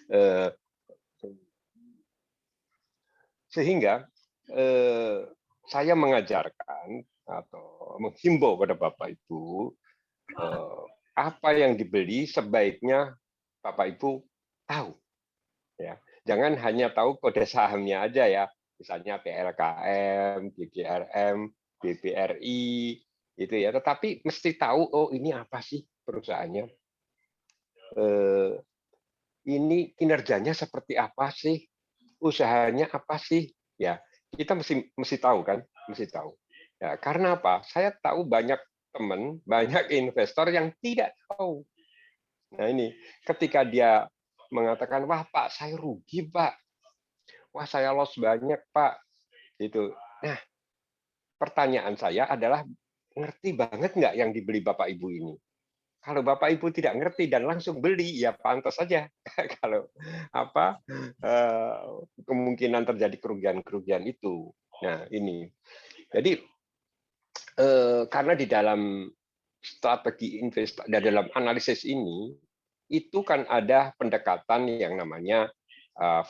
Eh, Sehingga saya mengajarkan atau menghimbau pada Bapak Ibu apa yang dibeli sebaiknya Bapak Ibu tahu, ya. Jangan hanya tahu kode sahamnya aja ya, misalnya PLKM, BGRM, BBRI, itu ya. Tetapi mesti tahu, oh ini apa sih perusahaannya, ini kinerjanya seperti apa sih, usahanya apa sih, ya. Kita mesti tahu kan, mesti tahu. Ya, karena apa? Saya tahu banyak teman, banyak investor yang tidak tahu. Nah ini, ketika dia mengatakan, wah Pak, saya rugi Pak, wah saya loss banyak Pak, itu. Nah, pertanyaan saya adalah, ngerti banget nggak yang dibeli Bapak Ibu ini? Kalau Bapak Ibu tidak ngerti dan langsung beli, ya pantas saja. Kalau apa kemungkinan terjadi kerugian-kerugian itu. Nah ini, jadi karena di dalam strategi investasi, dalam analisis ini, itu kan ada pendekatan yang namanya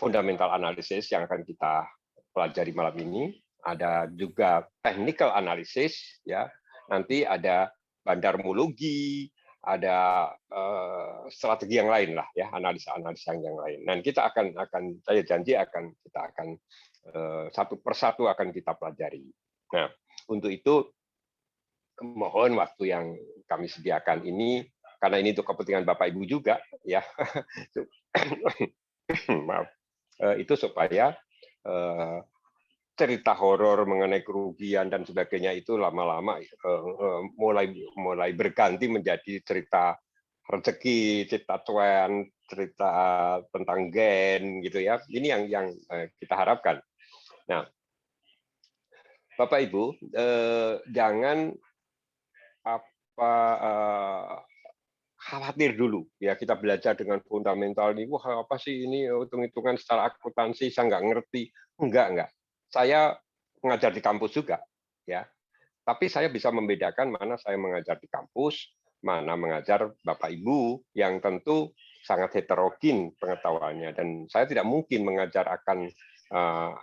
fundamental analysis yang akan kita pelajari malam ini. Ada juga technical analysis, ya. Nanti ada bandarmologi, ada strategi yang lain lah, ya, analisa-analisa yang lain. Dan kita akan saya janji kita akan satu persatu akan kita pelajari. Nah, untuk itu mohon waktu yang kami sediakan ini, karena ini untuk kepentingan Bapak Ibu juga, ya. Maaf, itu supaya cerita horor mengenai kerugian dan sebagainya itu lama-lama mulai berganti menjadi cerita rezeki, cerita cuan, cerita tentang gen, gitu ya. Ini yang kita harapkan. Nah, Bapak Ibu, jangan khawatir dulu, ya. Kita belajar dengan fundamental ini, wah apa sih ini, hitung-hitungan secara akuntansi saya nggak ngerti. Enggak. Saya mengajar di kampus juga, ya. Tapi saya bisa membedakan mana saya mengajar di kampus, mana mengajar Bapak Ibu yang tentu sangat heterogen pengetahuannya, dan saya tidak mungkin mengajar akan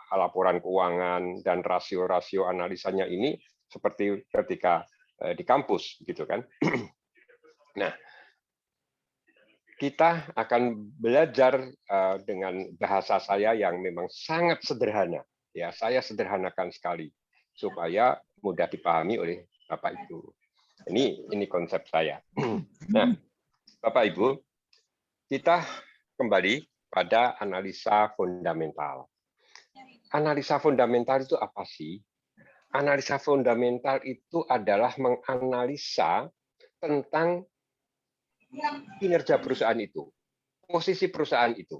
laporan keuangan dan rasio-rasio analisanya ini seperti ketika di kampus, gitu kan. Nah, kita akan belajar dengan bahasa saya yang memang sangat sederhana. Ya, saya sederhanakan sekali supaya mudah dipahami oleh Bapak Ibu. Ini konsep saya. Nah, Bapak Ibu, kita kembali pada analisa fundamental. Analisa fundamental itu apa sih? Analisa fundamental itu adalah menganalisa tentang kinerja perusahaan itu, posisi perusahaan itu.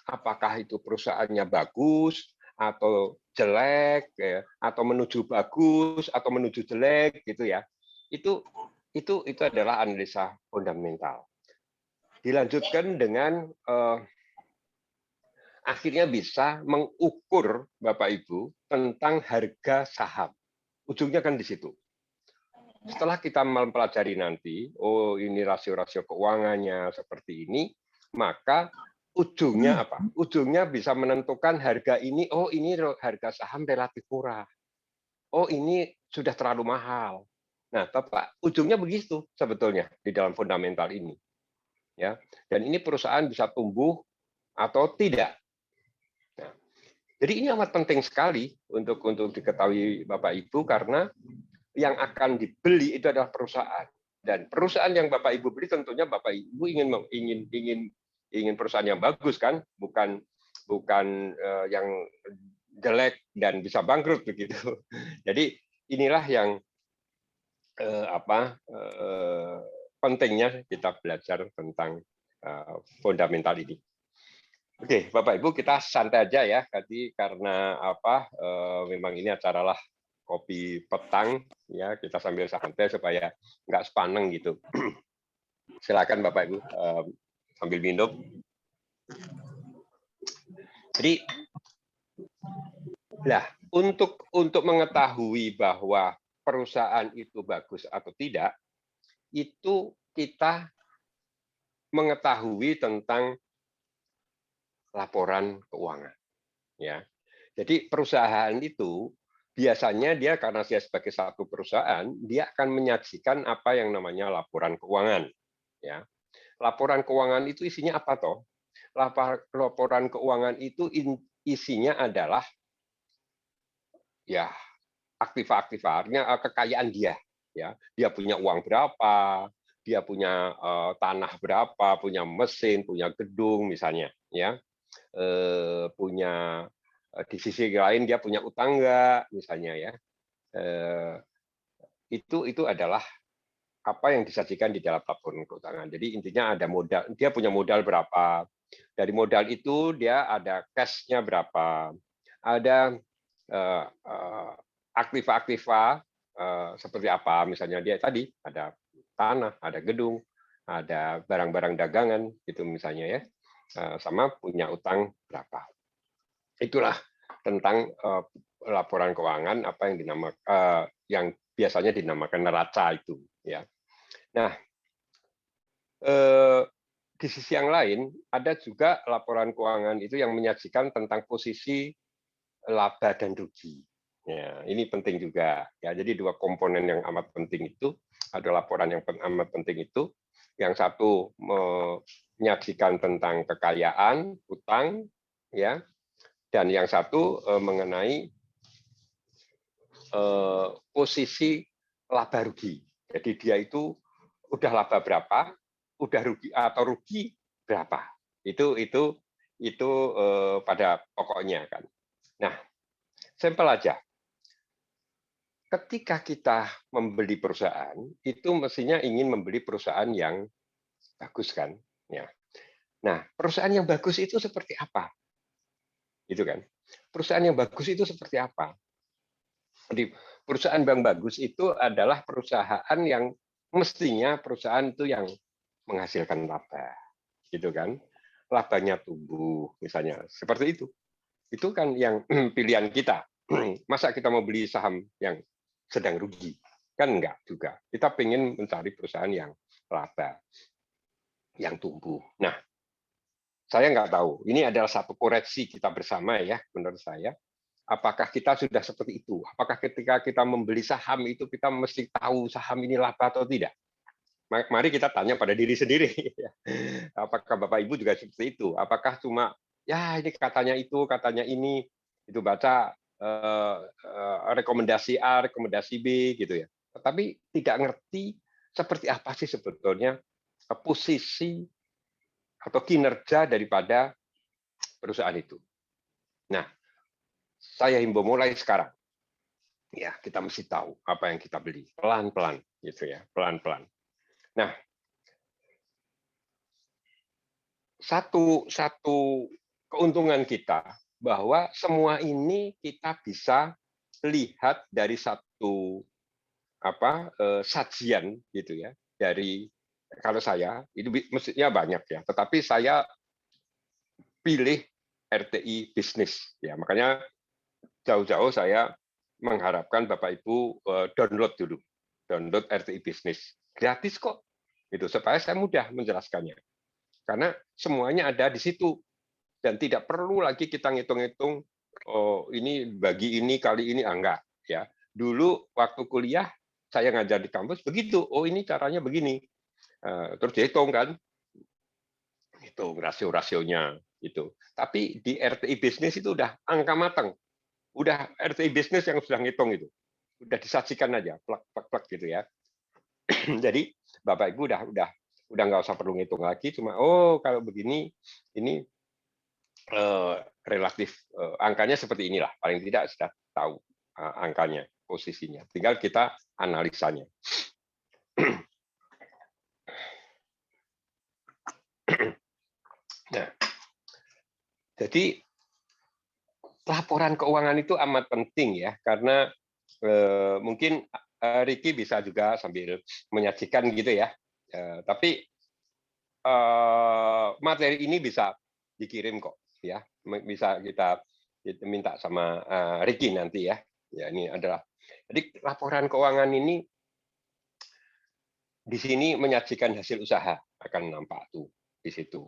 Apakah itu perusahaannya bagus atau jelek, ya, atau menuju bagus atau menuju jelek, gitu ya. Itu adalah analisa fundamental. Dilanjutkan dengan akhirnya bisa mengukur Bapak Ibu tentang harga saham. Ujungnya kan di situ. Setelah kita mempelajari nanti, oh ini rasio-rasio keuangannya seperti ini, maka ujungnya apa? Ujungnya bisa menentukan harga ini, oh ini harga saham relatif murah. Oh ini sudah terlalu mahal. Nah, Bapak, ujungnya begitu sebetulnya di dalam fundamental ini. Ya. Dan ini perusahaan bisa tumbuh atau tidak. Nah, jadi ini amat penting sekali untuk diketahui Bapak Ibu, karena yang akan dibeli itu adalah perusahaan, dan perusahaan yang Bapak Ibu beli tentunya Bapak Ibu ingin perusahaan yang bagus kan, bukan yang jelek dan bisa bangkrut begitu. Jadi inilah yang pentingnya kita belajar tentang fundamental ini. Oke, Bapak Ibu, kita santai aja ya, tadi karena memang ini acaralah kopi petang, ya, kita sambil santai supaya nggak sepaneng gitu. Silakan Bapak Ibu sambil minum. Jadi, untuk mengetahui bahwa perusahaan itu bagus atau tidak, itu kita mengetahui tentang laporan keuangan. Ya, jadi perusahaan itu biasanya dia karena dia sebagai satu perusahaan, dia akan menyajikan apa yang namanya laporan keuangan. Ya, laporan keuangan itu isinya apa toh? Laporan keuangan itu isinya adalah ya aktiva-aktivarnya kekayaan dia. Ya, dia punya uang berapa, dia punya tanah berapa, punya mesin, punya gedung misalnya. Ya, punya di sisi lain dia punya utang nggak misalnya ya. Itu adalah apa yang disajikan di dalam laporan keuangan. Jadi intinya ada modal, dia punya modal berapa, dari modal itu dia ada cash-nya berapa, ada aktiva-aktiva seperti apa, misalnya dia tadi ada tanah, ada gedung, ada barang-barang dagangan gitu misalnya ya, sama punya utang berapa. Itulah tentang laporan keuangan apa yang dinamakan yang biasanya dinamakan neraca itu ya. Nah, di sisi yang lain ada juga laporan keuangan itu yang menyajikan tentang posisi laba dan rugi. Ya, ini penting juga ya. Jadi dua komponen yang amat penting itu, ada laporan yang amat penting itu. Yang satu menyajikan tentang kekayaan, utang ya. Dan yang satu mengenai posisi laba rugi. Jadi dia itu udah laba berapa, udah rugi atau rugi berapa. Itu pada pokoknya kan. Nah, sampel aja. Ketika kita membeli perusahaan, itu mestinya ingin membeli perusahaan yang bagus kan, ya. Nah, perusahaan yang bagus itu seperti apa? Itu kan. Perusahaan yang bagus itu seperti apa? Jadi perusahaan yang bagus itu adalah perusahaan yang mestinya perusahaan itu yang menghasilkan laba, gitu kan? Labanya tumbuh, misalnya seperti itu. Itu kan yang pilihan kita. Masa kita mau beli saham yang sedang rugi? Kan enggak juga. Kita ingin mencari perusahaan yang laba, yang tumbuh. Nah, saya nggak tahu. Ini adalah satu koreksi kita bersama ya, menurut saya. Apakah kita sudah seperti itu? Apakah ketika kita membeli saham itu kita mesti tahu saham ini laba atau tidak? Mari kita tanya pada diri sendiri. Apakah Bapak Ibu juga seperti itu? Apakah cuma ya ini katanya ini, itu baca rekomendasi A, rekomendasi B gitu ya. Tetapi tidak ngerti seperti apa sih sebetulnya posisi atau kinerja daripada perusahaan itu. Nah, saya himbau mulai sekarang. Ya, kita mesti tahu apa yang kita beli pelan-pelan gitu ya, pelan-pelan. Nah, satu keuntungan kita bahwa semua ini kita bisa lihat dari satu sajian gitu ya, dari kalau saya itu mestinya banyak ya, tetapi saya pilih RTI bisnis ya, makanya jauh-jauh saya mengharapkan Bapak Ibu download RTI bisnis gratis kok, gitu supaya saya mudah menjelaskannya karena semuanya ada di situ dan tidak perlu lagi kita ngitung-ngitung oh ini bagi ini kali ini enggak ya. Dulu waktu kuliah saya ngajar di kampus begitu, oh ini caranya begini, terus dihitung kan, itu rasio-rasionya itu. Tapi di RTI bisnis itu udah angka matang, udah RTI bisnis yang sudah ngitung itu, udah disajikan aja plak gitu ya. Jadi Bapak Ibu udah nggak usah perlu ngitung lagi, cuma oh kalau begini ini relatif angkanya seperti inilah, paling tidak sudah tahu angkanya, posisinya. Tinggal kita analisanya. Nah, jadi laporan keuangan itu amat penting ya, karena mungkin Ricky bisa juga sambil menyajikan gitu ya. Tapi materi ini bisa dikirim kok ya, bisa kita minta sama Ricky nanti ya. Ya ini adalah jadi laporan keuangan ini di sini menyajikan hasil usaha akan nampak tuh di situ.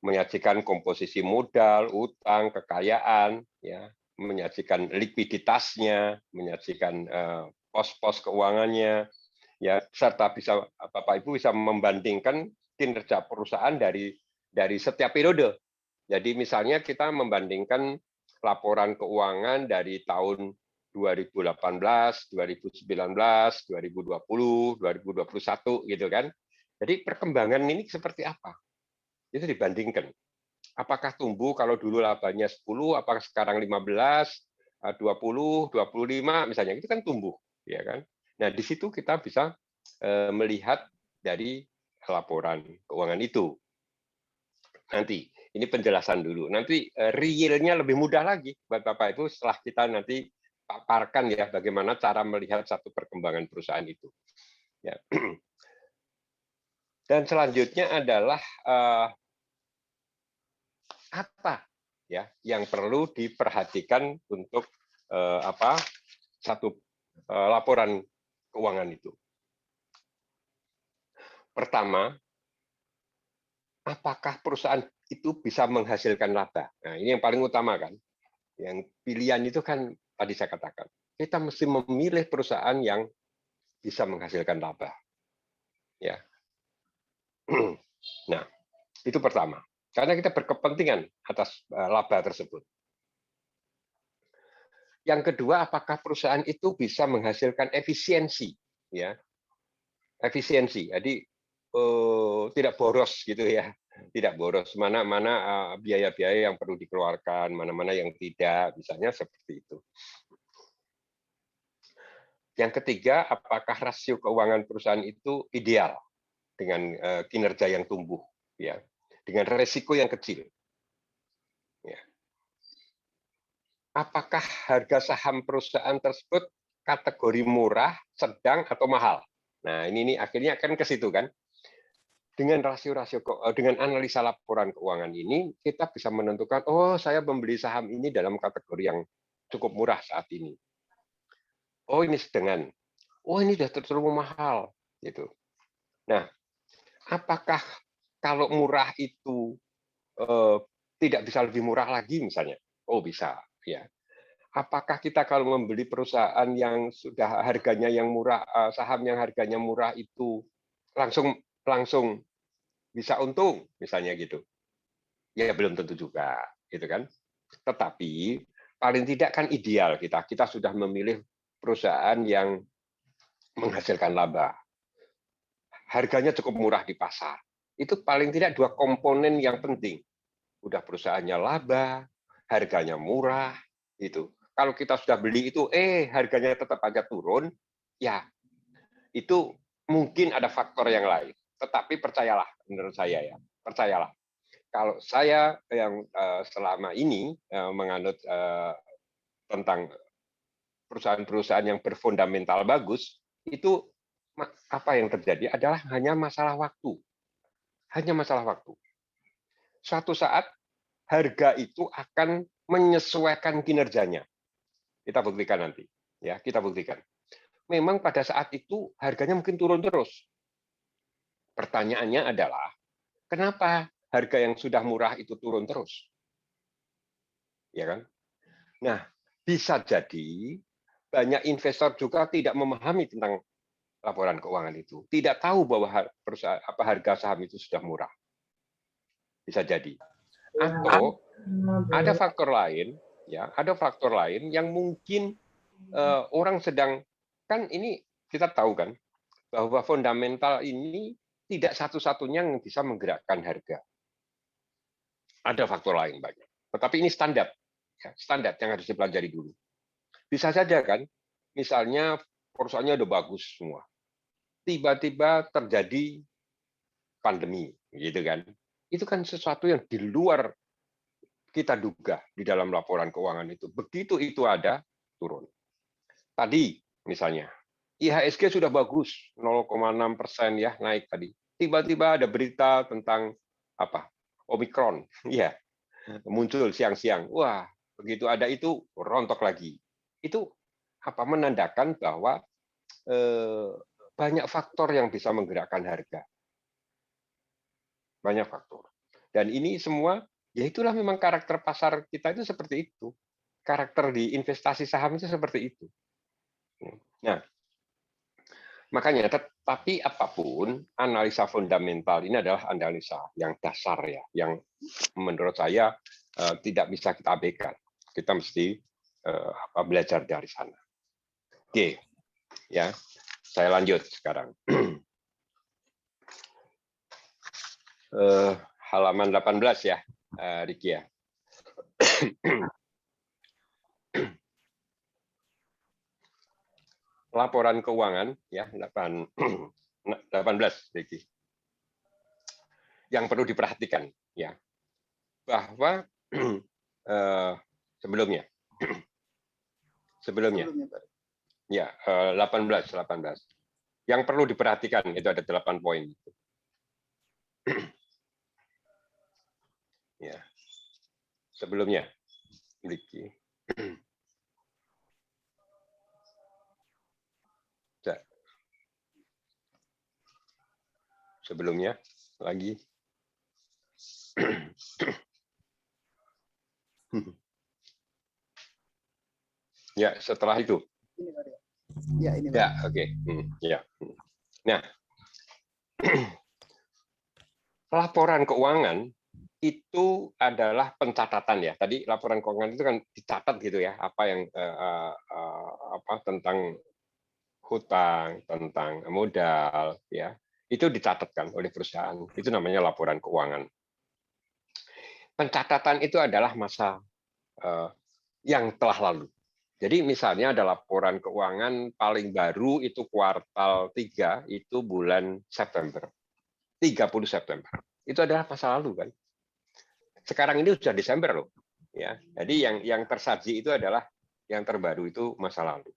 menyajikan komposisi modal, utang, kekayaan, ya, menyajikan likuiditasnya, menyajikan pos-pos keuangannya, ya, serta bisa Bapak Ibu bisa membandingkan kinerja perusahaan dari setiap periode. Jadi misalnya kita membandingkan laporan keuangan dari tahun 2018, 2019, 2020, 2021 gitu kan. Jadi perkembangan ini seperti apa? Itu dibandingkan. Apakah tumbuh kalau dulu labanya 10, apakah sekarang 15, 20, 25 misalnya, itu kan tumbuh, ya kan? Nah, di situ kita bisa melihat dari laporan keuangan itu. Nanti, ini penjelasan dulu. Nanti realnya lebih mudah lagi buat Bapak Ibu setelah kita nanti paparkan ya bagaimana cara melihat satu perkembangan perusahaan itu. Ya. Dan selanjutnya adalah apa ya yang perlu diperhatikan untuk satu laporan keuangan itu. Pertama, apakah perusahaan itu bisa menghasilkan laba? Nah, ini yang paling utama kan. Yang pilihan itu kan tadi saya katakan, kita mesti memilih perusahaan yang bisa menghasilkan laba. Ya. Nah, itu pertama. Karena kita berkepentingan atas laba tersebut. Yang kedua, apakah perusahaan itu bisa menghasilkan efisiensi, ya, efisiensi. Jadi tidak boros gitu ya, tidak boros. Mana biaya-biaya yang perlu dikeluarkan, mana-mana yang tidak, misalnya seperti itu. Yang ketiga, apakah rasio keuangan perusahaan itu ideal dengan kinerja yang tumbuh, ya, dengan resiko yang kecil. Ya. Apakah harga saham perusahaan tersebut kategori murah, sedang, atau mahal? Nah, ini akhirnya akan ke situ kan. Dengan dengan analisa laporan keuangan ini, kita bisa menentukan, oh saya membeli saham ini dalam kategori yang cukup murah saat ini. Oh ini sedengan. Oh ini sudah terlalu mahal, gitu. Nah, apakah kalau murah itu tidak bisa lebih murah lagi misalnya? Oh bisa, ya. Apakah kita kalau membeli perusahaan yang sudah harganya yang murah, saham yang harganya murah itu langsung bisa untung, misalnya gitu? Ya belum tentu juga, gitu kan. Tetapi paling tidak kan ideal kita sudah memilih perusahaan yang menghasilkan laba. Harganya cukup murah di pasar. Itu paling tidak dua komponen yang penting. Udah perusahaannya laba, harganya murah, itu. Kalau kita sudah beli itu, harganya tetap aja turun, ya itu mungkin ada faktor yang lain. Tetapi percayalah, menurut saya ya, percayalah. Kalau saya yang selama ini menganut tentang perusahaan-perusahaan yang berfundamental bagus, itu apa yang terjadi adalah hanya masalah waktu. Hanya masalah waktu. Suatu saat harga itu akan menyesuaikan kinerjanya. Kita buktikan nanti. Ya, kita buktikan. Memang pada saat itu harganya mungkin turun terus. Pertanyaannya adalah, kenapa harga yang sudah murah itu turun terus? Ya kan? Nah, bisa jadi banyak investor juga tidak memahami tentang laporan keuangan itu, tidak tahu bahwa harga saham itu sudah murah. Bisa jadi. Atau ada faktor lain, ya, ada faktor lain yang mungkin orang sedang, kan ini kita tahu kan bahwa fundamental ini tidak satu-satunya yang bisa menggerakkan harga. Ada faktor lain banyak. Tetapi ini standar, ya, standar yang harus dipelajari dulu. Bisa saja kan, misalnya perusahaannya udah bagus semua, tiba-tiba terjadi pandemi, gitu kan? Itu kan sesuatu yang di luar kita duga di dalam laporan keuangan itu. Begitu itu ada, turun. Tadi misalnya, IHSG sudah bagus, 0,6% ya naik tadi. Tiba-tiba ada berita tentang apa? Omikron, ya, muncul siang-siang. Wah, begitu ada itu rontok lagi. Itu apa menandakan bahwa banyak faktor yang bisa menggerakkan harga. Banyak faktor. Dan ini semua, ya itulah memang karakter pasar kita itu seperti itu. Karakter di investasi saham itu seperti itu. Nah, makanya, tapi apapun, analisa fundamental ini adalah analisa yang dasar ya, yang menurut saya tidak bisa kita abaikan. Kita mesti belajar dari sana. Oke, ya, saya lanjut sekarang. Halaman 18 ya, Riki ya. Laporan keuangan ya 18 Riki. Yang perlu diperhatikan ya, bahwa sebelumnya ya 18 yang perlu diperhatikan itu ada 8 poin. Ya, sebelumnya Riki. Sebelumnya lagi. Ya, setelah itu. Ya, ini. Ya, oke. Ya. Nah, laporan keuangan itu adalah pencatatan ya. Tadi laporan keuangan itu kan dicatat gitu ya, apa yang tentang hutang, tentang modal ya. Itu dicatatkan oleh perusahaan. Itu namanya laporan keuangan. Pencatatan itu adalah masa yang telah lalu. Jadi misalnya ada laporan keuangan paling baru itu kuartal 3 itu bulan September. 30 September. Itu adalah masa lalu kan. Sekarang ini sudah Desember loh. Ya. Jadi yang tersaji itu adalah yang terbaru itu masa lalu.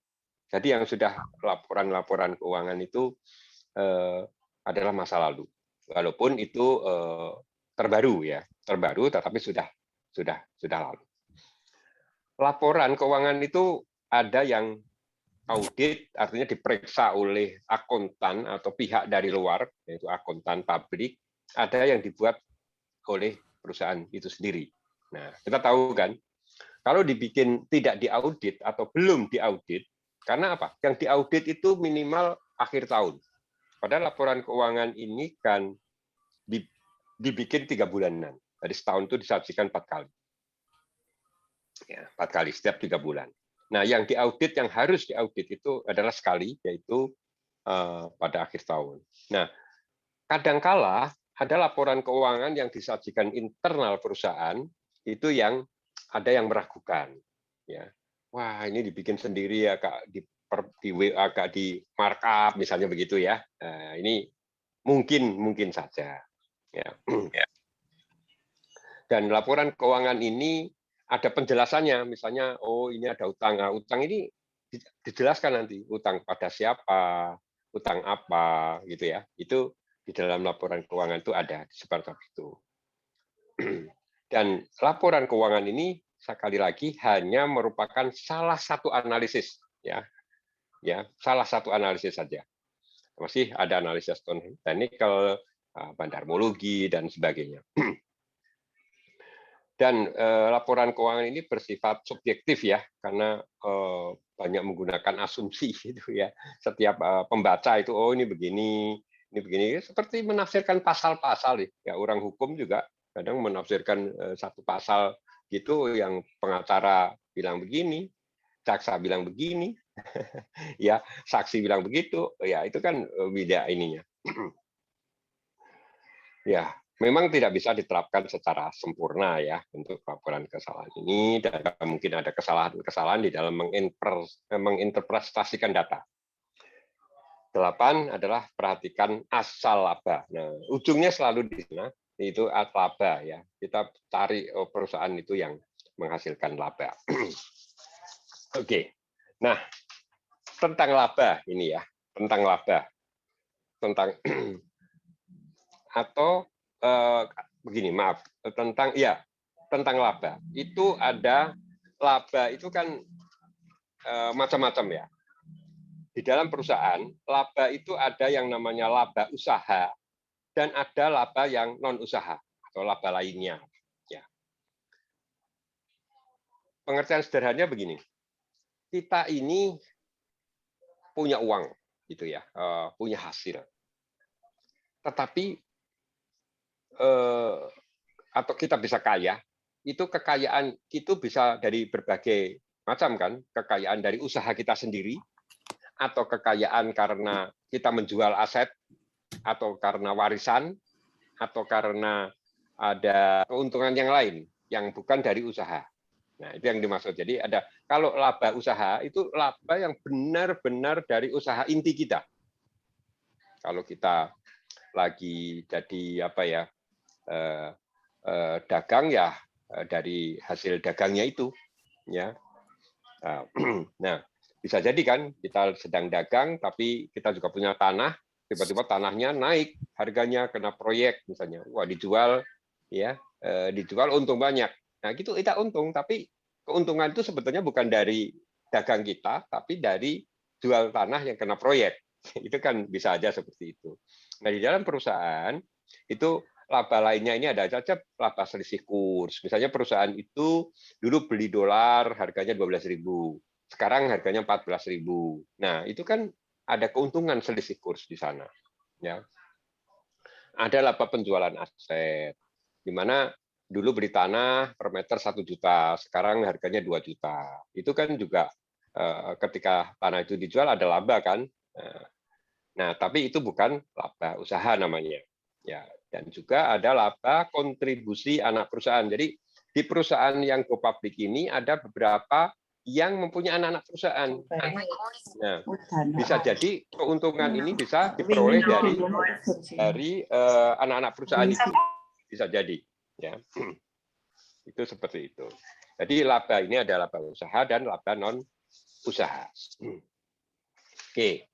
Jadi yang sudah laporan-laporan keuangan itu adalah masa lalu. Walaupun itu terbaru ya, terbaru tetapi sudah lalu. Laporan keuangan itu ada yang audit, artinya diperiksa oleh akuntan atau pihak dari luar, yaitu akuntan publik, ada yang dibuat oleh perusahaan itu sendiri. Nah, kita tahu kan, kalau dibikin tidak diaudit atau belum diaudit, karena apa? Yang diaudit itu minimal akhir tahun. Padahal laporan keuangan ini kan dibikin 3 bulanan. Jadi setahun itu disajikan 4 kali. Ya, 4 kali setiap 3 bulan. Nah, yang diaudit, yang harus diaudit itu adalah sekali, yaitu pada akhir tahun. Nah, kadangkala ada laporan keuangan yang disajikan internal perusahaan itu yang ada yang meragukan. Ya, wah ini dibikin sendiri ya kak, di WA kak, di markup misalnya begitu ya. Nah, ini mungkin saja. Ya. Dan laporan keuangan ini ada penjelasannya, misalnya, oh ini ada utang, nah, utang ini dijelaskan nanti, utang pada siapa, utang apa, gitu ya. Itu di dalam laporan keuangan itu ada seperti itu. Dan laporan keuangan ini sekali lagi hanya merupakan salah satu analisis, ya, salah satu analisis saja. Masih ada analisis technical, bandarmologi dan sebagainya. Dan laporan keuangan ini bersifat subjektif ya, karena banyak menggunakan asumsi gitu ya. Setiap pembaca itu, oh ini begini, seperti menafsirkan pasal-pasal ya. Orang hukum juga kadang menafsirkan satu pasal gitu, yang pengacara bilang begini, jaksa bilang begini, ya saksi bilang begitu, ya itu kan beda ininya. Ya, memang tidak bisa diterapkan secara sempurna ya untuk laporan kesalahan ini, dan mungkin ada kesalahan-kesalahan di dalam menginterpretasikan data. 8 adalah perhatikan asal laba. Nah, ujungnya selalu di sana, itu laba ya. Kita cari perusahaan itu yang menghasilkan laba. Oke. Nah, tentang laba ini ya, tentang laba. Atau begini, maaf, tentang laba. Itu ada laba itu kan macam-macam ya. Di dalam perusahaan, laba itu ada yang namanya laba usaha dan ada laba yang non usaha. atau laba lainnya. Ya. Pengertian sederhananya begini, kita ini punya uang, gitu ya, punya hasil. Tetapi atau kita bisa kaya, itu kekayaan itu bisa dari berbagai macam kan, kekayaan dari usaha kita sendiri, atau kekayaan karena kita menjual aset, atau karena warisan, atau karena ada keuntungan yang lain yang bukan dari usaha. Nah, itu yang dimaksud. Jadi ada kalau laba usaha itu laba yang benar-benar dari usaha inti kita. Kalau kita lagi jadi apa ya dagang ya dari hasil dagangnya itu, ya. Nah, bisa jadi kan kita sedang dagang tapi kita juga punya tanah, tiba-tiba tanahnya naik harganya kena proyek misalnya, wah dijual ya, dijual untung banyak. Nah, gitu kita untung, tapi keuntungan itu sebetulnya bukan dari dagang kita, tapi dari jual tanah yang kena proyek. Itu kan bisa aja seperti itu. Nah, di dalam perusahaan itu laba lainnya ini ada saja laba selisih kurs. Misalnya perusahaan itu dulu beli dolar harganya 12.000, sekarang harganya 14.000. Nah, itu kan ada keuntungan selisih kurs di sana. Ya. Ada laba penjualan aset, di mana dulu beli tanah per meter 1 juta, sekarang harganya 2 juta. Itu kan juga ketika tanah itu dijual ada laba kan. Nah, tapi itu bukan laba usaha namanya. Ya, dan juga ada laba kontribusi anak perusahaan. Jadi di perusahaan yang go public ini ada beberapa yang mempunyai anak-anak perusahaan. Nah, bisa jadi keuntungan ini bisa diperoleh dari anak-anak perusahaan itu. Bisa jadi, ya. Itu seperti itu. Jadi laba ini ada laba usaha dan laba non usaha. Oke.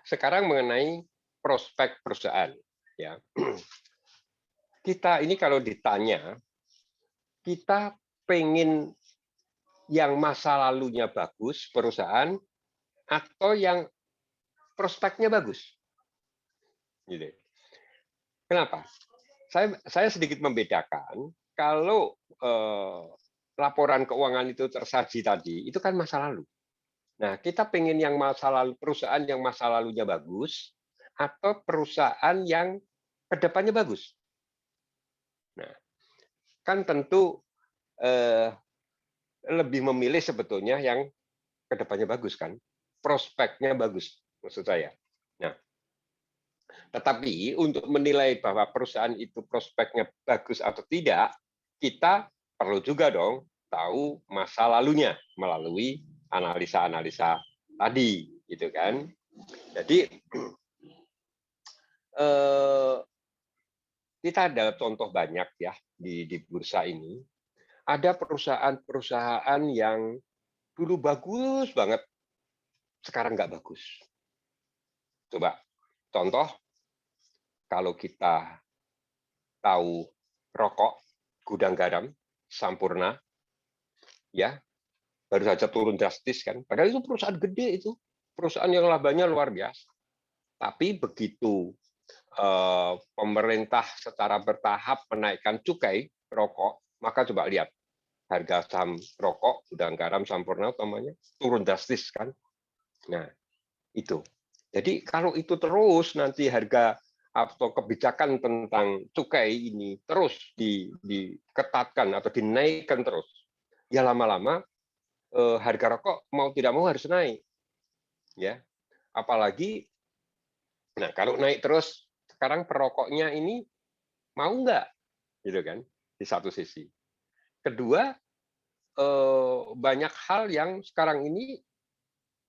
Sekarang mengenai prospek perusahaan, ya. Kita ini kalau ditanya, kita pengen yang masa lalunya bagus perusahaan atau yang prospeknya bagus, gitu. Kenapa? Saya sedikit membedakan. Kalau laporan keuangan itu tersaji tadi, itu kan masa lalu. Nah, kita pengen yang masa lalu, perusahaan yang masa lalunya bagus, atau perusahaan yang kedepannya bagus. Nah, kan tentu lebih memilih sebetulnya yang kedepannya bagus kan, prospeknya bagus maksud saya. Nah, tetapi untuk menilai bahwa perusahaan itu prospeknya bagus atau tidak, kita perlu juga dong tahu masa lalunya melalui analisa-analisa tadi, gitu kan. Jadi kita ada contoh banyak ya di bursa ini. Ada perusahaan-perusahaan yang dulu bagus banget, sekarang nggak bagus. Coba contoh, kalau kita tahu rokok, Gudang Garam, Sampurna, ya baru saja turun drastis kan. Padahal itu perusahaan gede, itu perusahaan yang labanya luar biasa. Tapi begitu pemerintah secara bertahap menaikkan cukai rokok, maka coba lihat harga saham rokok, Gudang Garam, Sampurna utamanya turun drastis kan. Nah, itu. Jadi kalau itu terus nanti harga atau kebijakan tentang cukai ini terus diketatkan atau dinaikkan terus, ya lama-lama harga rokok mau tidak mau harus naik. Ya. Apalagi nah kalau naik terus sekarang perokoknya ini mau nggak, gitu kan, di satu sisi. Kedua, banyak hal yang sekarang ini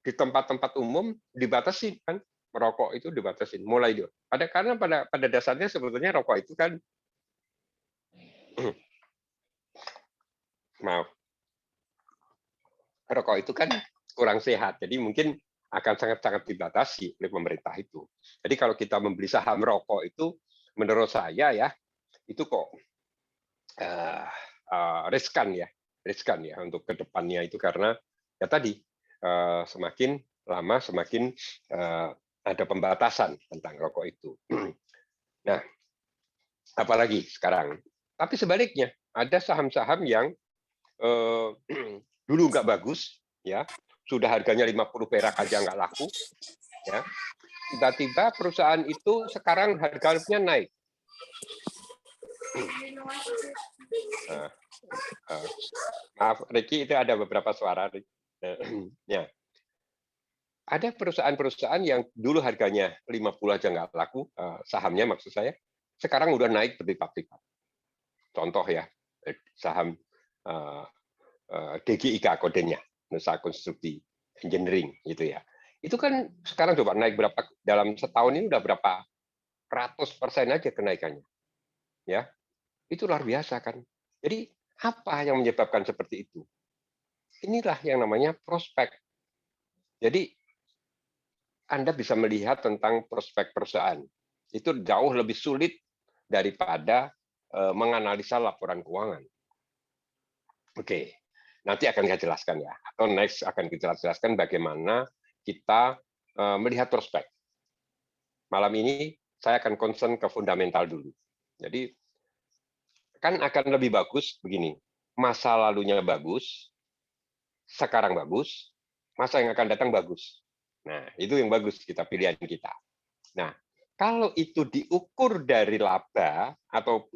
di tempat-tempat umum dibatasi kan, merokok itu dibatasi mulai itu. Karena pada dasarnya sebetulnya rokok itu kan maaf, rokok itu kan kurang sehat. Jadi mungkin akan sangat-sangat dibatasi oleh pemerintah itu. Jadi kalau kita membeli saham rokok itu menurut saya ya itu kok riskan ya untuk kedepannya itu, karena ya tadi semakin lama semakin ada pembatasan tentang rokok itu. Nah, Apalagi sekarang. Tapi sebaliknya, ada saham-saham yang dulu nggak bagus, ya, sudah harganya 50 perak aja nggak laku, ya. Tiba-tiba perusahaan itu sekarang harganya naik. Maaf, Ricky, itu ada beberapa suara. Ya. Ada perusahaan-perusahaan yang dulu harganya 50 aja nggak laku, sahamnya maksud saya, sekarang udah naik berlipat-lipat. Contoh ya, saham DGIK kodenya, Nusa Konstruksi Engineering gitu ya. Itu kan sekarang coba naik berapa dalam setahun ini udah berapa ratus persen aja kenaikannya. Ya, itu luar biasa kan. Jadi apa yang menyebabkan seperti itu? Inilah yang namanya prospek. Jadi Anda bisa melihat tentang prospek perusahaan. Itu jauh lebih sulit daripada menganalisa laporan keuangan. Oke, nanti akan saya jelaskan ya. Atau next akan kita jelaskan bagaimana kita melihat prospek. Malam ini saya akan concern ke fundamental dulu. Jadi kan akan lebih bagus begini. Masa lalunya bagus, sekarang bagus, masa yang akan datang bagus. Nah, itu yang bagus kita pilihan kita. Nah, kalau itu diukur dari laba atau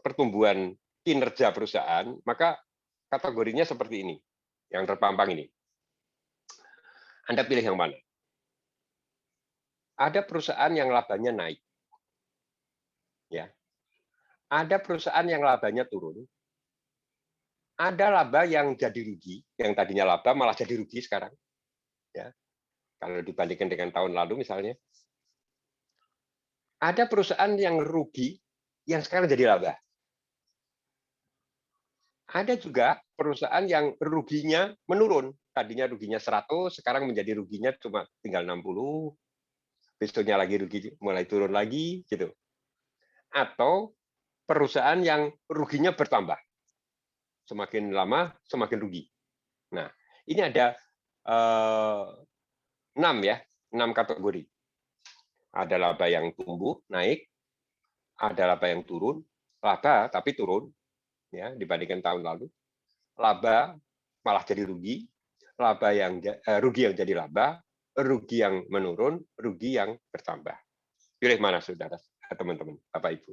pertumbuhan kinerja perusahaan, maka kategorinya seperti ini, yang terpampang ini. Anda pilih yang mana? Ada perusahaan yang labanya naik, ya. Ada perusahaan yang labanya turun. Ada laba yang jadi rugi, yang tadinya laba malah jadi rugi sekarang, ya. Kalau dibandingkan dengan tahun lalu misalnya. Ada perusahaan yang rugi, yang sekarang jadi laba. Ada juga perusahaan yang ruginya menurun. Tadinya ruginya 100, sekarang menjadi ruginya cuma tinggal 60, besoknya lagi rugi mulai turun lagi gitu. Atau perusahaan yang ruginya bertambah. Semakin lama semakin rugi. Nah, ini ada 6 ya, 6 kategori. Ada laba yang tumbuh, naik, ada laba yang turun, laba tapi turun ya dibandingkan tahun lalu. Laba malah jadi rugi, laba yang rugi yang jadi laba, rugi yang menurun, rugi yang bertambah. Pilih mana saudara, teman-teman, Bapak Ibu?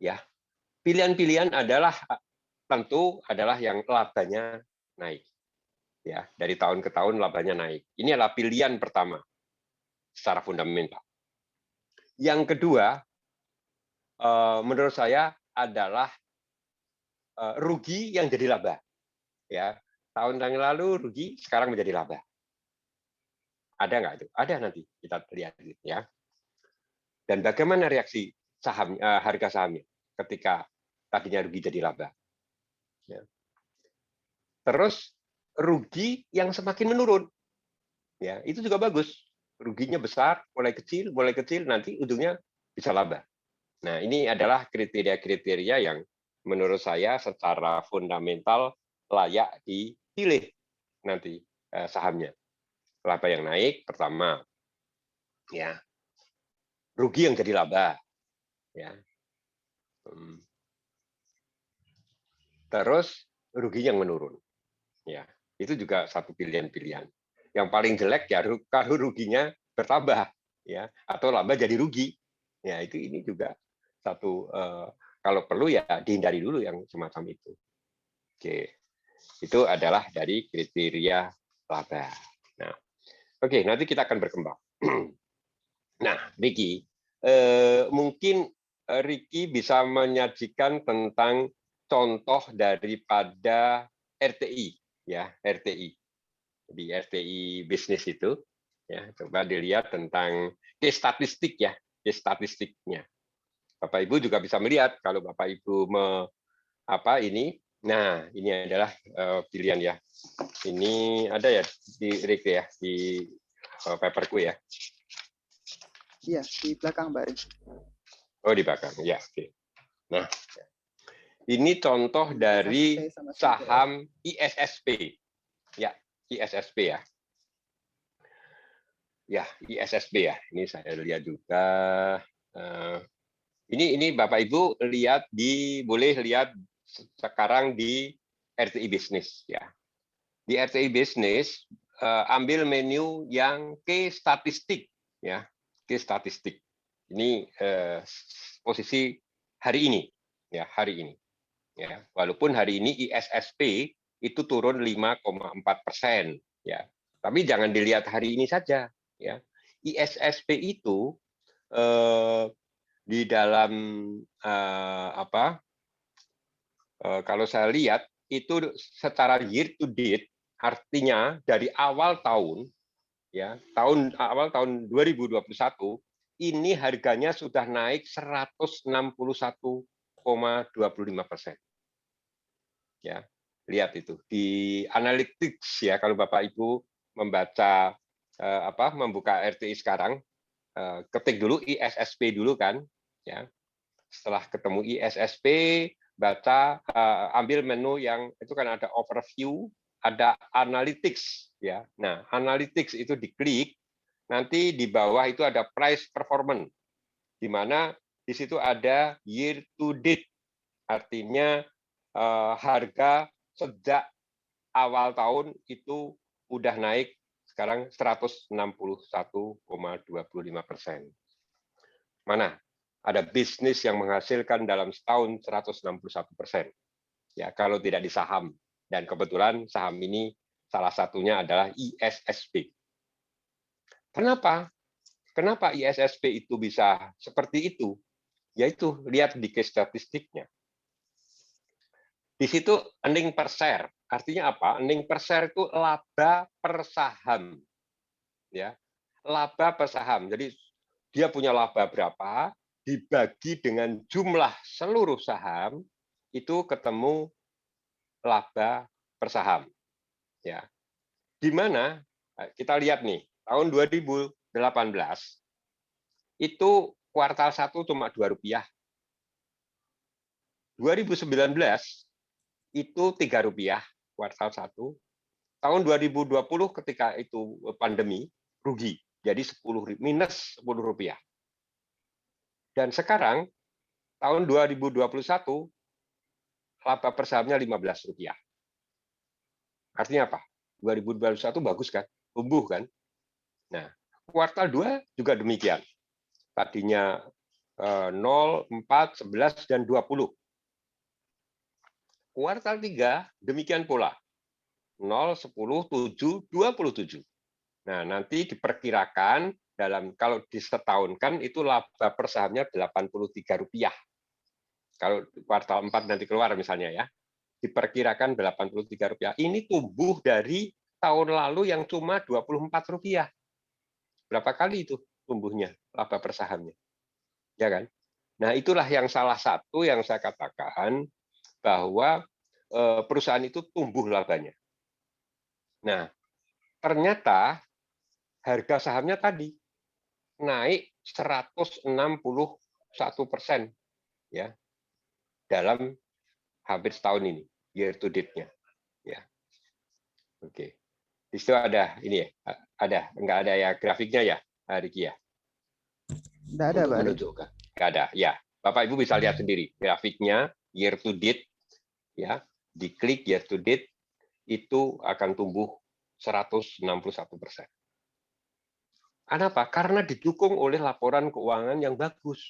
Ya, pilihan-pilihan adalah tentu adalah yang labanya naik. Ya, dari tahun ke tahun labanya naik. Ini adalah pilihan pertama secara fundamental. Yang kedua, menurut saya adalah rugi yang jadi laba. Ya, tahun yang lalu rugi, sekarang menjadi laba. Ada nggak itu? Ada nanti kita lihat ya. Dan bagaimana reaksi saham harga sahamnya ketika tadinya rugi jadi laba. Ya. Terus rugi yang semakin menurun, ya itu juga bagus. Ruginya besar, mulai kecil, nanti ujungnya bisa laba. Nah ini adalah kriteria-kriteria yang menurut saya secara fundamental layak dipilih nanti sahamnya. Laba yang naik pertama, ya rugi yang jadi laba, ya. Terus rugi yang menurun, ya itu juga satu pilihan-pilihan. Yang paling jelek ya kalau ruginya bertambah, ya atau laba jadi rugi, ya itu ini juga satu kalau perlu ya dihindari dulu yang semacam itu. Oke, itu adalah dari kriteria laba. Nah, oke nanti kita akan berkembang. Nah, Ricky, mungkin Ricky bisa menyajikan tentang contoh daripada RTI, ya RTI. Di RTI bisnis itu, ya coba dilihat tentang case statistik ya, case statistiknya. Bapak Ibu juga bisa melihat kalau Bapak Ibu apa ini. Nah, ini adalah pilihan ya. Ini ada ya di Ricky ya di paperku ya. Iya, di belakang Mbak Rin. Oh, di belakang. Ya, oke. Nah, ini contoh dari saham ISSP. Ya, ISSP ya. Ya, ISSP ya. Ini saya lihat juga Ini Bapak Ibu boleh lihat sekarang di RTI Bisnis ya. Di RTI Bisnis ambil menu yang ke statistik ya, ke statistik. Ini posisi hari ini ya, hari ini. Ya, walaupun hari ini ISSP itu turun 5,4% ya. Tapi jangan dilihat hari ini saja ya. ISSP itu di dalam kalau saya lihat itu secara year to date, artinya dari awal tahun ya, awal tahun 2021 ini harganya sudah naik 161,25%. Ya, lihat itu di analytics ya, kalau Bapak Ibu membaca membuka RTI sekarang, ketik dulu ISSP dulu kan ya. Setelah ketemu ISSP, baca ambil menu yang itu kan ada overview, ada analytics ya. Nah, analytics itu diklik, nanti di bawah itu ada price performance, di mana di situ ada year to date, artinya harga sejak awal tahun itu udah naik sekarang 161,25%. Mana ada bisnis yang menghasilkan dalam setahun 161%. Ya, kalau tidak di saham. Dan kebetulan saham ini salah satunya adalah ISSP. Kenapa? Kenapa ISSP itu bisa seperti itu? Yaitu lihat di case statistiknya. Di situ earning per share. Artinya apa? Earning per share itu laba per saham. Ya. Laba per saham. Jadi dia punya laba berapa, dibagi dengan jumlah seluruh saham, itu ketemu laba per saham. Ya. Di mana kita lihat nih, tahun 2018 itu kuartal 1 cuma Rp2. 2019 itu Rp3 kuartal 1. Tahun 2020 ketika itu pandemi, rugi. Jadi minus Rp10. Dan sekarang tahun 2021 laba per sahamnya Rp15. Artinya apa? 2021 bagus kan? Tumbuh kan? Nah, kuartal 2 juga demikian. Tadinya 0, 4, 11, dan 20. Kuartal 3 demikian pula. 0, 10, 7, 27. Nah, nanti diperkirakan kalau disetahunkan itu laba per sahamnya Rp83. Kalau kuartal 4 nanti keluar misalnya ya. Diperkirakan Rp83. Ini tumbuh dari tahun lalu yang cuma Rp24. Berapa kali itu tumbuhnya laba per sahamnya? Ya kan? Nah, itulah yang salah satu yang saya katakan bahwa perusahaan itu tumbuh labanya. Nah, ternyata harga sahamnya tadi naik 161% ya dalam hampir setahun ini, year to date-nya. Ya. Oke. Di situ ada ini ya, enggak ada ya grafiknya ya, Riki ya? Nggak ada, Untuk Pak. menunjukkan. Enggak ada. Ya, Bapak Ibu bisa lihat sendiri grafiknya year to date ya, diklik year to date itu akan tumbuh 161%. Kenapa? Karena didukung oleh laporan keuangan yang bagus.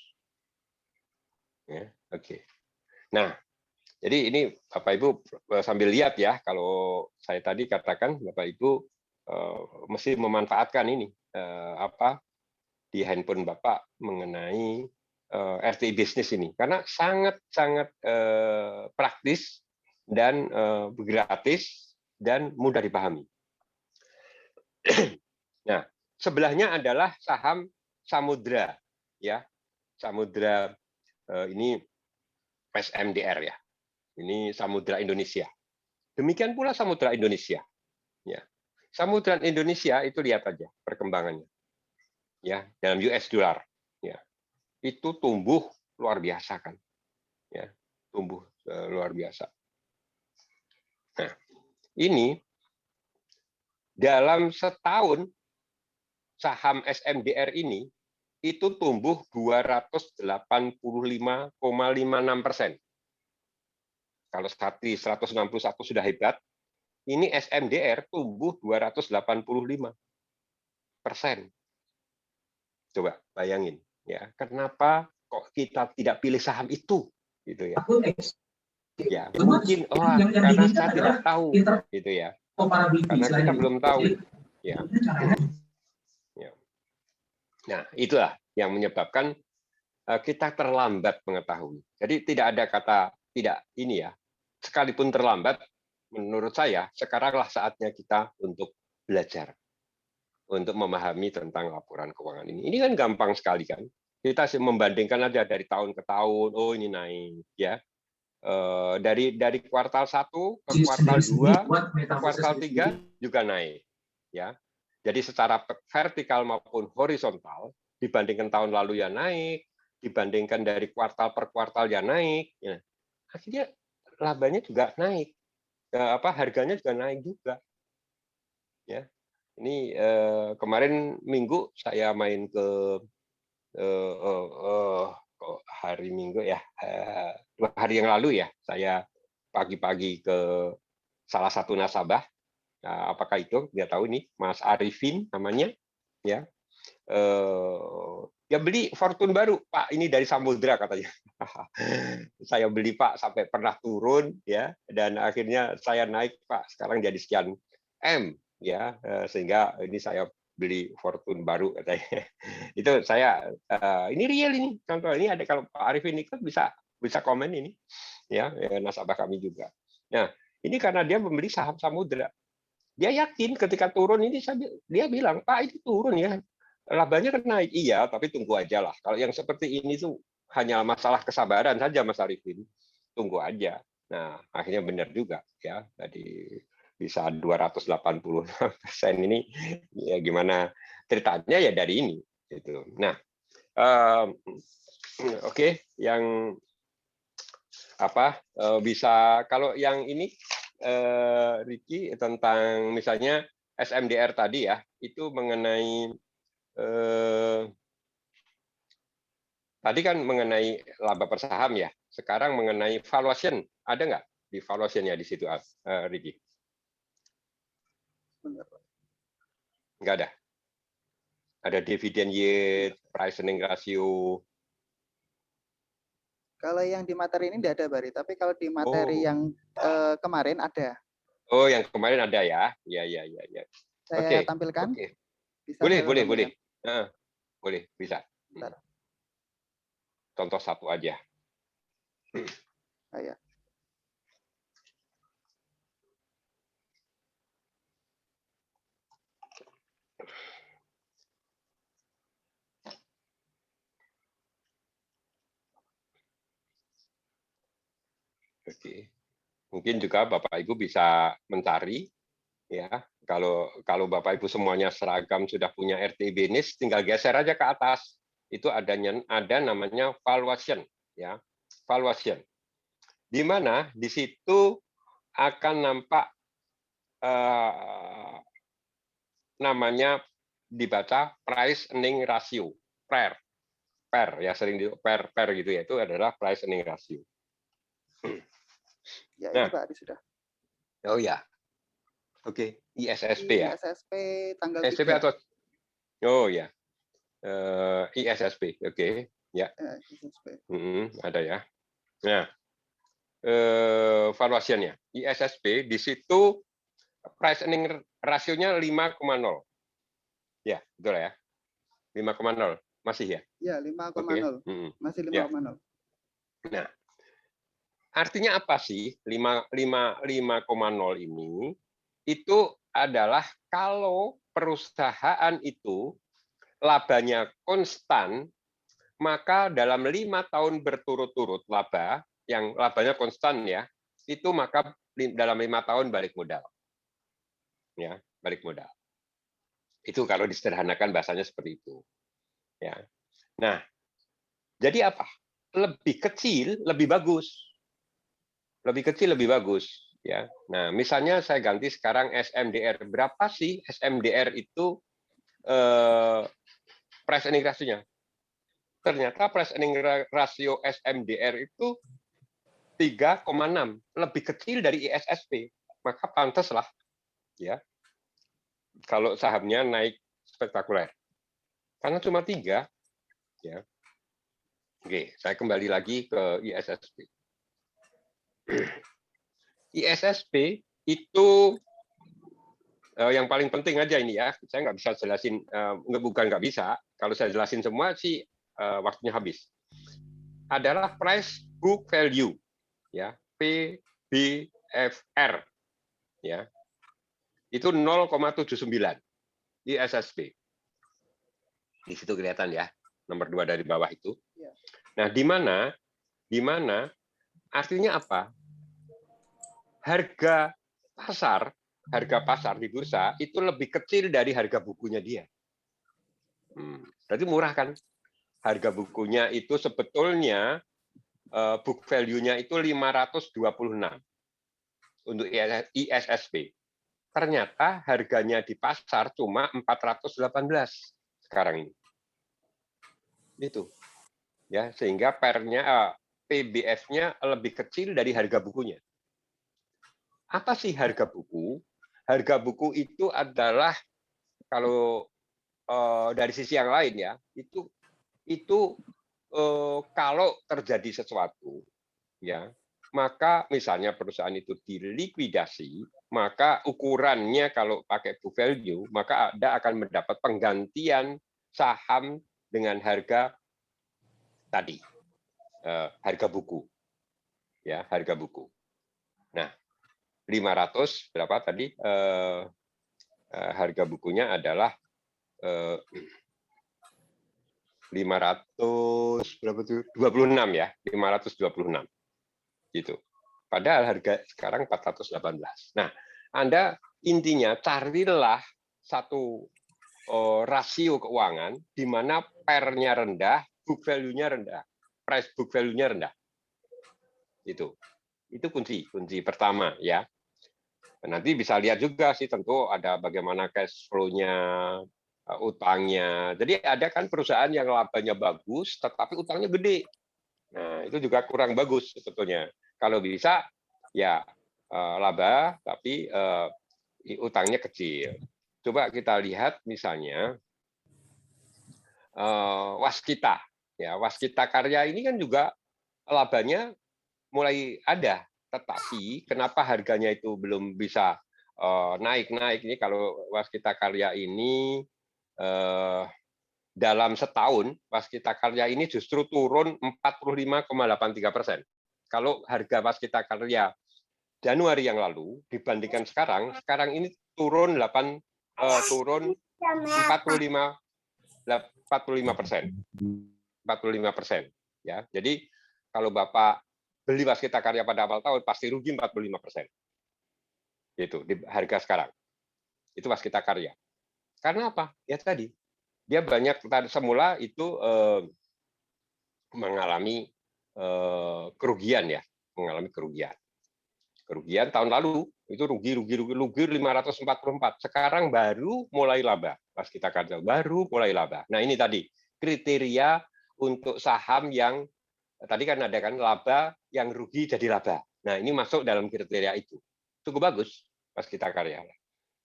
Ya, oke. Nah, jadi ini Bapak Ibu sambil lihat ya, kalau saya tadi katakan Bapak Ibu mesti memanfaatkan ini di handphone Bapak mengenai RTI bisnis ini, karena sangat praktis dan gratis dan mudah dipahami. Nah, sebelahnya adalah saham Samudra ya, Samudra ini SMDR ya. Ini Samudra Indonesia. Demikian pula Samudra Indonesia. Ya. Samudra Indonesia itu lihat aja perkembangannya. Ya, dalam US dollar. Ya. Itu tumbuh luar biasa kan. Ya, tumbuh luar biasa. Nah, ini dalam setahun saham SMDR ini itu tumbuh 285,56%. Kalau 161 sudah hebat, ini SMDR tumbuh 285%. Coba bayangin, ya, kenapa kok kita tidak pilih saham itu, gitu ya? Ya, mungkin karena saya tidak tahu, gitu ya. Karena kita belum tahu, ya. Ya. Nah, itulah yang menyebabkan kita terlambat mengetahui. Jadi tidak ada kata tidak ini ya. Sekalipun terlambat, menurut saya sekaranglah saatnya kita untuk belajar, untuk memahami tentang laporan keuangan ini. Ini kan gampang sekali kan. Kita membandingkan aja dari tahun ke tahun. Oh ini naik ya. Dari kuartal 1 ke kuartal 2 ke kuartal 3 juga naik ya. Jadi secara vertikal maupun horizontal dibandingkan tahun lalu ya naik, dibandingkan dari kuartal per kuartal ya naik ya. Akhirnya labanya juga naik. Harganya juga naik juga. Ya. Ini kemarin Minggu saya main ke hari Minggu ya, 2 hari yang lalu ya, saya pagi-pagi ke salah satu nasabah. Nah, apakah itu? Nggak tahu nih, Mas Arifin namanya, ya. Ya beli Fortune baru, Pak. Ini dari Samudra katanya. Saya beli Pak sampai pernah turun, ya, dan akhirnya saya naik Pak. Sekarang jadi sekian M, ya, sehingga ini saya beli Fortune baru katanya. Itu saya ini real ini contoh ini ada kalau Pak Arifin ini kan bisa komen ini, ya, nasabah kami juga. Nah, ini karena dia membeli saham Samudra. Dia yakin ketika turun ini dia bilang, Pak itu turun ya, labanya kan naik. Iya, tapi tunggu aja lah. Kalau yang seperti ini tuh hanya masalah kesabaran saja, Mas Arifin. Tunggu aja. Nah, akhirnya benar juga ya. Tadi bisa 286% ini ya gimana ceritanya ya dari ini. Gitu. Nah, oke, yang bisa kalau yang ini Ricky tentang misalnya SMDR tadi ya, itu mengenai tadi kan mengenai laba per saham ya. Sekarang mengenai valuation, ada nggak di valuation-nya di situ, Ricky? Nggak ada. Ada dividend yield, price earning ratio. Kalau yang di materi ini tidak ada, Bari. Tapi kalau di materi yang kemarin ada. Oh, yang kemarin ada ya? Ya. Saya tampilkan. Oke. Bisa Boleh. Boleh, bisa. Bentar. Contoh satu aja. Ya. Oke. Mungkin juga Bapak Ibu bisa mencari ya. Kalau Bapak Ibu semuanya seragam sudah punya RTB NIS, tinggal geser aja ke atas. Itu ada namanya valuation ya. Valuation. Di mana di situ akan nampak namanya dibaca price earning ratio, PER ya, sering di PER gitu ya, itu adalah price earning ratio. Ya, Nah, ini Pak Adi sudah. Oh ya. Oke, ISSP ya. ISSP tanggal 3. ISSP atau ya. ISSP. Oke, ya. ISSP. Ada ya. Nah, valuation-nya. ISSP di situ price earning rasionya 5,0. Ya, betul ya. 5,0. Masih ya? Ya, 5,0. Oke. Masih 5,0. Ya. Nah, artinya apa sih 5,0 ini? Itu adalah kalau perusahaan itu labanya konstan, maka dalam 5 tahun berturut-turut laba, yang labanya konstan ya, itu maka dalam 5 tahun balik modal. Ya, balik modal. Itu kalau disederhanakan bahasanya seperti itu. Ya. Nah, jadi apa? Lebih kecil lebih bagus. Lebih kecil lebih bagus. Ya. Nah, misalnya saya ganti sekarang SMDR. Berapa sih SMDR itu price earning ratio-nya? ternyata price earning ratio SMDR itu 3,6, lebih kecil dari ISSP. Maka pantaslah ya kalau sahamnya naik spektakuler. Karena cuma 3 ya. Oke, saya kembali lagi ke ISSP. ISSP itu yang paling penting aja ini ya. Saya nggak bisa jelasin, bukan nggak bisa. Kalau saya jelasin semua sih waktunya habis. Adalah price book value, ya, PBFR, ya, itu 0,79 ISSP. Di situ kelihatan ya, nomor 2 dari bawah itu. Nah, di mana artinya apa? Harga pasar di bursa itu lebih kecil dari harga bukunya dia. Berarti murah kan? Harga bukunya itu sebetulnya book value-nya itu 526 untuk ISSP. Ternyata harganya di pasar cuma 418 sekarang ini. Itu. Ya, sehingga PBF-nya lebih kecil dari harga bukunya. Apa sih harga buku? Harga buku itu adalah kalau dari sisi yang lain ya, itu kalau terjadi sesuatu ya, maka misalnya perusahaan itu dilikuidasi, maka ukurannya kalau pakai book value, maka Anda akan mendapat penggantian saham dengan harga tadi, harga buku. Ya, harga buku. Nah, 500 berapa tadi? Harga bukunya adalah 500 berapa tuh? 26 ya, 526. Gitu. Padahal harga sekarang 418. Nah, Anda intinya carilah satu rasio keuangan di mana PER-nya rendah, book value-nya rendah, price book value-nya rendah. Itu kunci pertama ya. Nanti bisa lihat juga sih tentu ada bagaimana cash flow-nya, utangnya. Jadi ada kan perusahaan yang labanya bagus tetapi utangnya gede. Nah, itu juga kurang bagus sebetulnya. Kalau bisa ya laba tapi utangnya kecil. Coba kita lihat misalnya Waskita. Ya, Waskita Karya ini kan juga labanya mulai ada, tetapi kenapa harganya itu belum bisa naik-naik ini? Kalau Waskita Karya ini dalam setahun Waskita Karya ini justru turun 45,83%. Kalau harga Waskita Karya Januari yang lalu dibandingkan sekarang ini turun 45% ya. Jadi kalau Bapak beli Waskita Karya pada awal tahun pasti rugi 45%. Itu di harga sekarang. Itu Waskita Karya. Karena apa? Ya tadi dia banyak semula itu mengalami kerugian ya, mengalami kerugian tahun lalu itu rugi 544. Sekarang baru mulai laba. Waskita Karya baru mulai laba. Nah, ini tadi kriteria untuk saham yang tadi kan ada kan laba yang rugi jadi laba. Nah, ini masuk dalam kriteria itu. Cukup bagus Waskita Karya.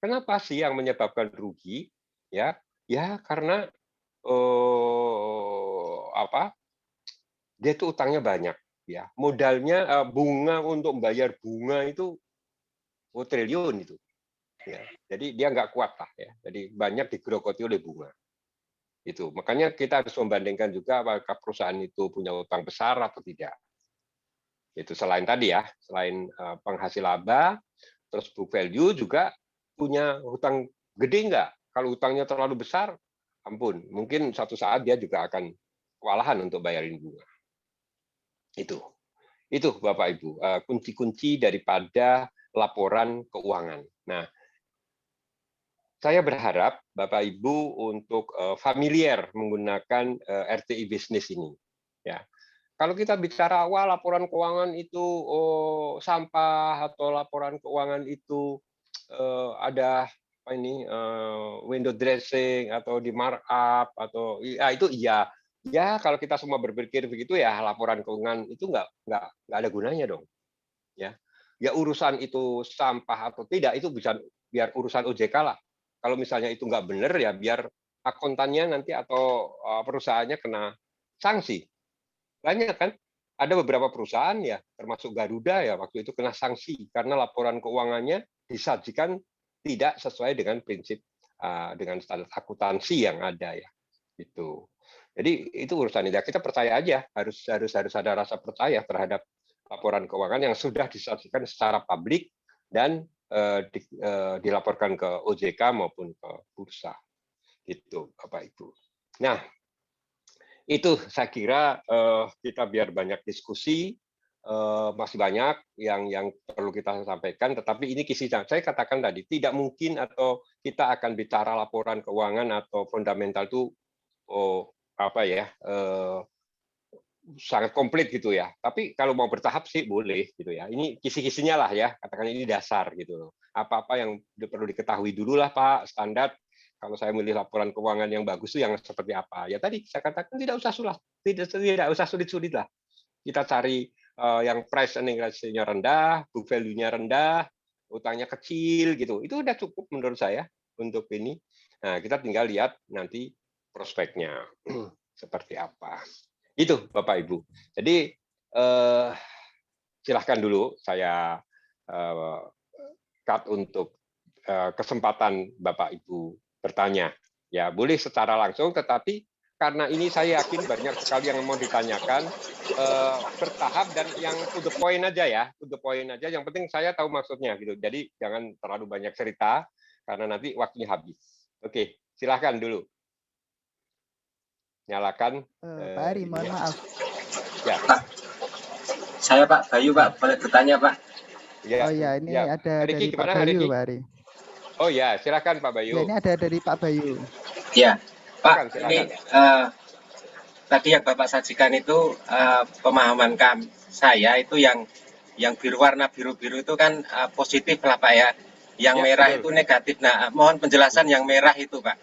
Kenapa sih yang menyebabkan rugi? Ya, karena dia itu utangnya banyak ya. Modalnya bunga untuk membayar bunga itu triliun itu. Ya. Jadi dia nggak kuat lah ya. Jadi banyak digerogoti oleh bunga. Itu. Makanya kita harus membandingkan juga apakah perusahaan itu punya utang besar atau tidak. Itu selain tadi ya, selain penghasil laba, terus book value juga punya hutang gede nggak? Kalau hutangnya terlalu besar, ampun, mungkin suatu saat dia juga akan kewalahan untuk bayarin bunga. Itu Bapak Ibu, kunci-kunci daripada laporan keuangan. Nah, saya berharap Bapak Ibu untuk familiar menggunakan RTI bisnis ini. Ya, kalau kita bicara laporan keuangan itu sampah atau laporan keuangan itu ada window dressing atau di markup atau itu iya. Ya kalau kita semua berpikir begitu ya laporan keuangan itu nggak ada gunanya dong. Ya, ya urusan itu sampah atau tidak itu bisa biar urusan OJK lah. Kalau misalnya itu nggak benar ya biar akuntannya nanti atau perusahaannya kena sanksi. Banyak kan? Ada beberapa perusahaan ya, termasuk Garuda ya waktu itu kena sanksi karena laporan keuangannya disajikan tidak sesuai dengan prinsip dengan standar akuntansi yang ada ya. Gitu. Jadi itu urusan ini. Kita percaya aja, harus ada rasa percaya terhadap laporan keuangan yang sudah disajikan secara publik dan dilaporkan ke OJK maupun ke bursa. Gitu, Bapak Ibu. Nah, itu saya kira kita biar banyak diskusi, masih banyak yang perlu kita sampaikan, tetapi ini kisinya. Saya katakan tadi, tidak mungkin atau kita akan bicara laporan keuangan atau fundamental itu sangat komplit gitu ya. Tapi kalau mau bertahap sih boleh gitu ya. Ini kisi-kisinya lah ya, katakan ini dasar gitu loh. Apa-apa yang perlu diketahui dulu lah Pak, standar. Kalau saya milih laporan keuangan yang bagus itu yang seperti apa? Ya tadi saya katakan tidak usah sulit, tidak usah sulit-sulit lah. Kita cari yang price earning ratio-nya rendah, book value-nya rendah, utangnya kecil gitu. Itu udah cukup menurut saya untuk ini. Nah, kita tinggal lihat nanti prospeknya seperti apa. Itu Bapak Ibu. Jadi silahkan dulu saya cut untuk kesempatan Bapak Ibu bertanya. Ya boleh secara langsung, tetapi karena ini saya yakin banyak sekali yang mau ditanyakan, bertahap dan yang to the point aja ya, to the point aja. Yang penting saya tahu maksudnya gitu. Jadi jangan terlalu banyak cerita karena nanti waktunya habis. Oke, silahkan dulu. Nyalakan. Pak Ari, mohon maaf. Ya. Pak, saya Pak Bayu Pak, boleh bertanya Pak? Ya, oh ya, ini ya. Ada dari Pak Bayu Pak Ari. Oh ya, silakan Pak Bayu. Ya, ini ada dari Pak Bayu. Ya, Pak, silakan. Ini tadi yang Bapak sajikan itu pemahaman saya itu yang warna biru-biru itu kan positif lah Pak ya. Yang ya, merah betul. Itu negatif. Nah, mohon penjelasan yang merah itu Pak.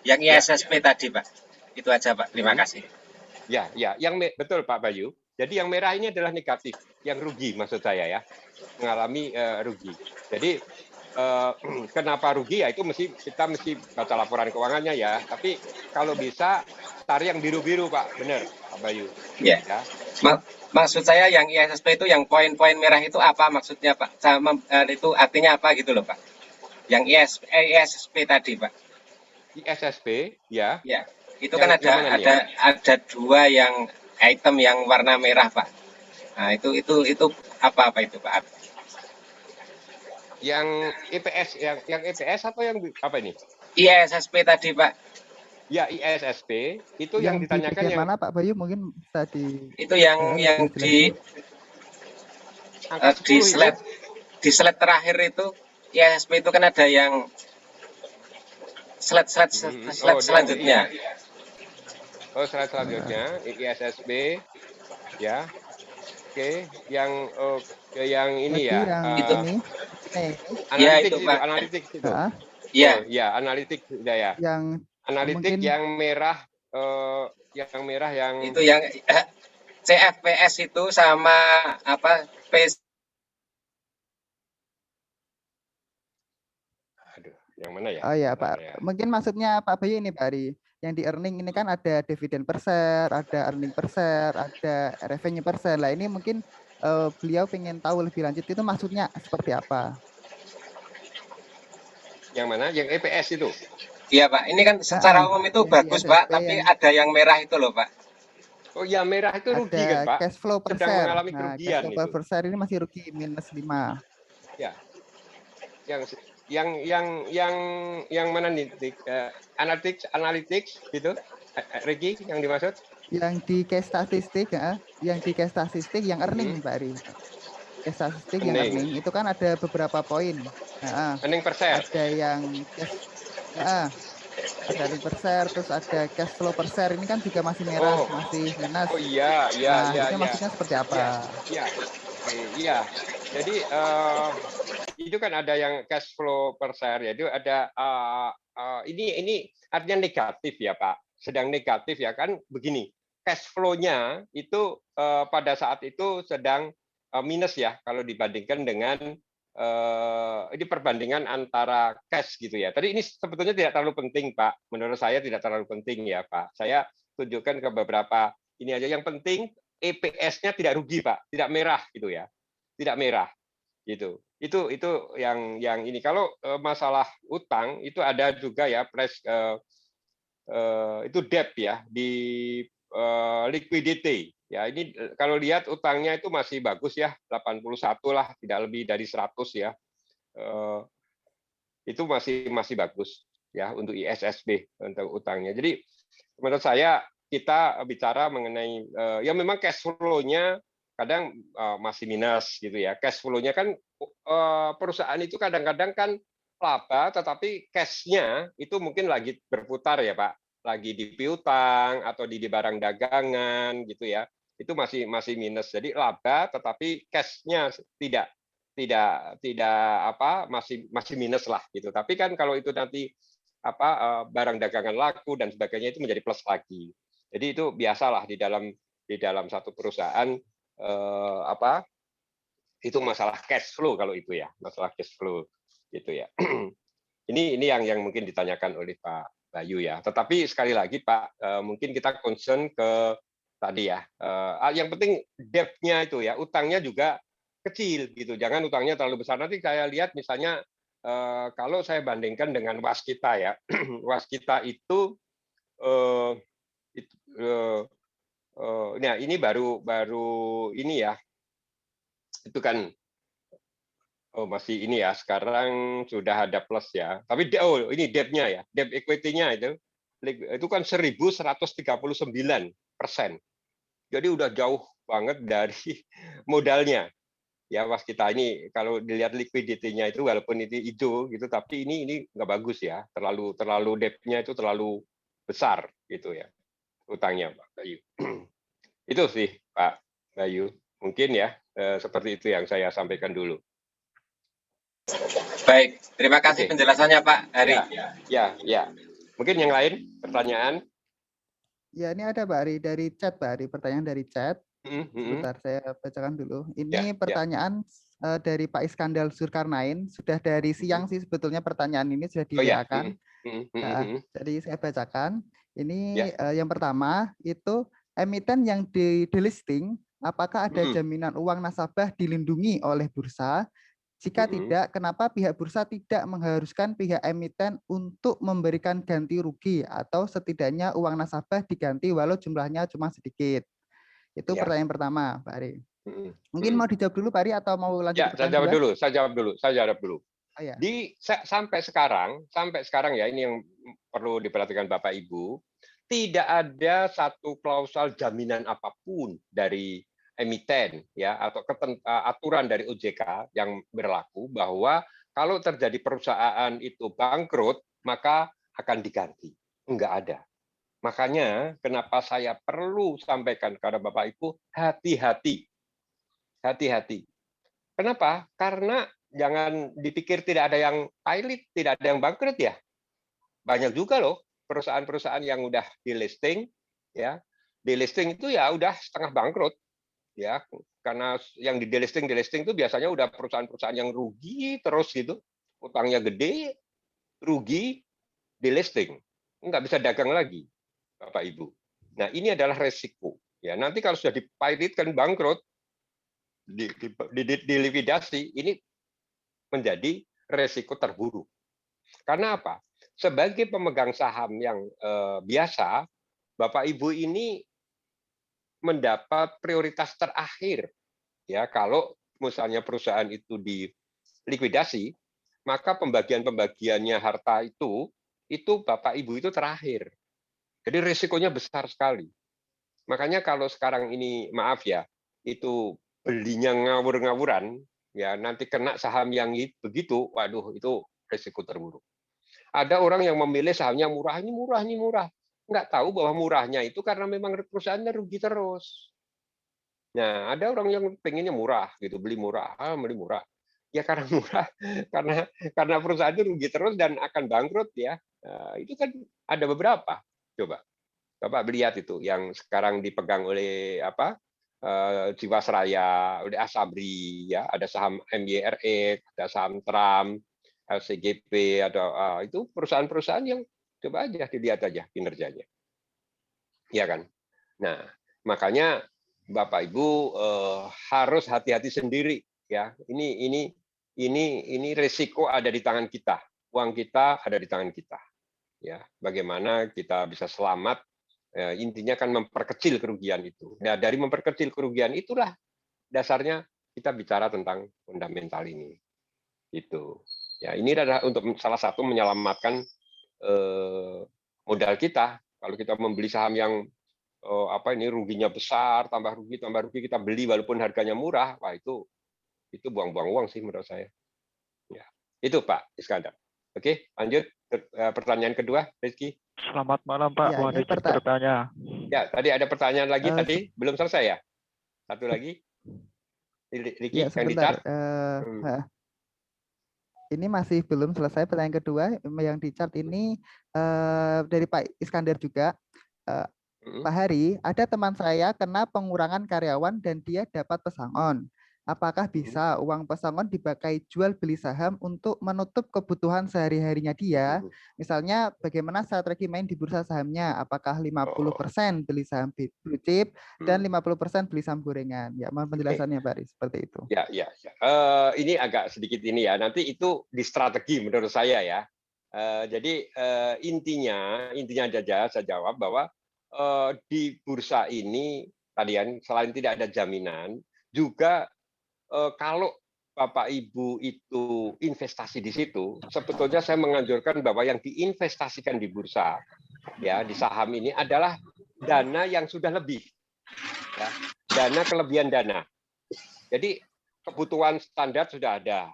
Yang ISSP ya. Tadi Pak. Itu aja Pak. Terima kasih. Ya, yang betul Pak Bayu. Jadi yang merah ini adalah negatif, yang rugi maksud saya ya, mengalami rugi. Jadi kenapa rugi ya itu kita mesti baca laporan keuangannya ya. Tapi kalau bisa cari yang biru-biru Pak, benar Pak Bayu. Ya. Maksud saya yang ISSP itu yang poin-poin merah itu apa maksudnya Pak? Sama itu artinya apa gitu loh Pak? Yang ISSP tadi Pak. ISSP ya. Ya. Itu kan ada dua yang item yang warna merah Pak. Nah itu apa itu Pak? Yang EPS, yang EPS atau yang apa ini? ISSP tadi Pak. Ya ISSP itu yang ditanyakan yang mana Pak Bayu mungkin tadi. Itu yang di slide terakhir itu ISSP itu kan ada yang slide selanjutnya. Oh, slide selanjutnya ISSB ya. Oke, yang ini ya. Itu. Analitik itu, analitik itu. Iya. Oh, ya, analitik sudah ya. Yang analitik yang merah yang itu yang CFPS itu sama apa Aduh, yang mana ya? Oh ya Pak, ya. Mungkin maksudnya Pak Bayu ini Pak Ari. Yang di earning ini kan ada dividen per share, ada earning per share, ada revenue per share. Lah ini mungkin beliau pengen tahu lebih lanjut itu maksudnya seperti apa? Yang mana? Yang EPS itu? Iya Pak, ini kan secara umum itu bagus Pak, tapi ada yang merah itu loh Pak. Oh ya merah itu rugi kan Pak? Cash flow per sedang share. mengalami kerugian cash flow per share ini masih rugi minus 5. Ya. Yang mana nih? Analytics gitu? Regi yang dimaksud? Yang di case statistik yang earning Pak Ari. Case statistik yang earning itu kan ada beberapa poin. Earning per share. Ada yang cash ada earning per share, terus ada cash flow per share ini kan juga masih merah, masih minus. Oh iya. Maksudnya seperti apa? Iya. Jadi itu kan ada yang cash flow per share ya, itu ada ini artinya negatif ya Pak. sedang negatif ya kan begini, cash flow-nya itu pada saat itu sedang minus ya kalau dibandingkan dengan ini perbandingan antara cash gitu ya. Tadi ini sebetulnya tidak terlalu penting Pak, menurut saya tidak terlalu penting ya Pak. Saya tunjukkan ke beberapa ini aja yang penting EPS-nya tidak rugi Pak, tidak merah gitu ya, tidak merah gitu. Itu yang ini. Kalau masalah utang itu ada juga ya itu debt ya di liquidity. Ya, ini kalau lihat utangnya itu masih bagus ya, 81 lah, tidak lebih dari 100 ya. Itu masih bagus ya untuk ISSB untuk utangnya. Jadi menurut saya kita bicara mengenai ya memang cash flow-nya kadang masih minus gitu ya. Cash flow-nya kan perusahaan itu kadang-kadang kan laba tetapi cash-nya itu mungkin lagi berputar ya Pak, lagi di piutang atau di barang dagangan gitu ya. Itu masih minus. Jadi laba tetapi cash-nya tidak masih minus lah gitu. Tapi kan kalau itu nanti barang dagangan laku dan sebagainya itu menjadi plus lagi. Jadi itu biasalah di dalam satu perusahaan itu masalah cash flow kalau itu ya, masalah cash flow gitu ya. Ini yang mungkin ditanyakan oleh Pak Bayu ya. Tetapi sekali lagi Pak, mungkin kita concern ke tadi ya. Yang penting debt-nya itu ya, utangnya juga kecil gitu. Jangan utangnya terlalu besar. Nanti saya lihat misalnya kalau saya bandingkan dengan waskita ya, waskita itu nah ini baru ini ya, itu kan masih ini ya, sekarang sudah ada plus ya. Tapi ini debt-nya ya, debt equity-nya itu kan 1.139%. Jadi udah jauh banget dari modalnya. Ya waskita ini kalau dilihat liquidity-nya itu walaupun itu hijau gitu, tapi ini nggak bagus ya, terlalu debt-nya itu terlalu besar gitu ya, utangnya Pak Bayu. Itu sih Pak Bayu, mungkin ya seperti itu yang saya sampaikan dulu. Baik, terima kasih penjelasannya Pak Hari. Ya. Mungkin yang lain pertanyaan? Ya, ini ada Pak Ari dari chat, Pak Ari, pertanyaan dari chat. Sebentar, saya bacakan dulu. Ini pertanyaan dari Pak Iskandar Zulkarnain. Sudah dari siang sih sebetulnya pertanyaan ini sudah di-WA-kan. Jadi saya bacakan. Ini yang pertama itu emiten yang di delisting, apakah ada jaminan uang nasabah dilindungi oleh bursa? Jika tidak, kenapa pihak bursa tidak mengharuskan pihak emiten untuk memberikan ganti rugi atau setidaknya uang nasabah diganti walau jumlahnya cuma sedikit? Itu pertanyaan pertama, Pak Ari. Mungkin mau dijawab dulu, Pak Ari, atau mau lanjut? Ya, saya jawab dulu. Oh, ya. Sampai sekarang ya, ini yang perlu diperhatikan Bapak Ibu, tidak ada satu klausal jaminan apapun dari emiten ya atau aturan dari OJK yang berlaku bahwa kalau terjadi perusahaan itu bangkrut maka akan diganti. Enggak ada. Makanya kenapa saya perlu sampaikan kepada Bapak Ibu, hati-hati. Hati-hati. Kenapa? Karena jangan dipikir tidak ada yang pilot, tidak ada yang bangkrut ya. Banyak juga loh perusahaan-perusahaan yang udah di listing ya. Di listing itu ya udah setengah bangkrut. Ya, karena yang di delisting itu biasanya udah perusahaan-perusahaan yang rugi terus gitu, utangnya gede, rugi, delisting, nggak bisa dagang lagi, Bapak Ibu. Nah ini adalah resiko. Ya nanti kalau sudah dipilot kan bangkrut, di likuidasi, ini menjadi resiko terburuk. Karena apa? Sebagai pemegang saham yang biasa, Bapak Ibu ini mendapat prioritas terakhir ya kalau misalnya perusahaan itu di likuidasi maka pembagiannya harta itu Bapak Ibu itu terakhir, jadi risikonya besar sekali. Makanya kalau sekarang ini maaf ya itu belinya ngawur-ngawuran ya nanti kena saham yang begitu, waduh itu risiko terburuk. Ada orang yang memilih sahamnya murah, ini murah, nggak tahu bahwa murahnya itu karena memang perusahaannya rugi terus. Nah, ada orang yang pengennya murah gitu, beli murah. Ya karena murah, karena perusahaan itu rugi terus dan akan bangkrut ya. Itu kan ada beberapa. Coba. Bapak lihat itu yang sekarang dipegang oleh apa? Jiwasraya, oleh Asabri, ya, ada saham MYRE, ada saham Trump, LCGP, ada itu perusahaan-perusahaan yang coba aja dilihat aja kinerjanya, ya kan? Nah, makanya Bapak Ibu harus hati-hati sendiri, ya. Ini risiko ada di tangan kita, uang kita ada di tangan kita, ya. Bagaimana kita bisa selamat? Intinya kan memperkecil kerugian itu. Nah, dari memperkecil kerugian itulah dasarnya kita bicara tentang fundamental ini. Itu. Ya, ini adalah untuk salah satu menyelamatkan modal kita. Kalau kita membeli saham yang apa ini ruginya besar, tambah rugi kita beli walaupun harganya murah, wah itu buang-buang uang sih menurut saya. Ya. Itu Pak Iskandar. Oke, lanjut pertanyaan kedua, Rizky. Selamat malam Pak, Ya, mohon ini izin bertanya. Ya, tadi ada pertanyaan lagi Eh, tadi, belum selesai ya? Satu lagi. Ricky, ya yang di sebentar. chat. Ini masih belum selesai pertanyaan kedua. Yang di chat ini dari Pak Iskandar juga. Pak Hari, ada teman saya kena pengurangan karyawan dan dia dapat pesangon. Apakah bisa uang pesangon dipakai jual beli saham untuk menutup kebutuhan sehari-harinya dia? Misalnya bagaimana strategi main di bursa sahamnya? Apakah 50% beli saham blue chip dan 50% beli saham gorengan? Ya, mohon penjelasannya Pak Hari, seperti itu. Ya. Ini agak sedikit ini ya. Nanti itu di strategi menurut saya ya. Jadi intinya aja saya jawab bahwa di bursa ini tadian selain tidak ada jaminan, juga kalau Bapak Ibu itu investasi di situ, sebetulnya saya menganjurkan bahwa yang diinvestasikan di bursa, ya di saham ini adalah dana yang sudah lebih, ya, dana kelebihan dana. Jadi kebutuhan standar sudah ada,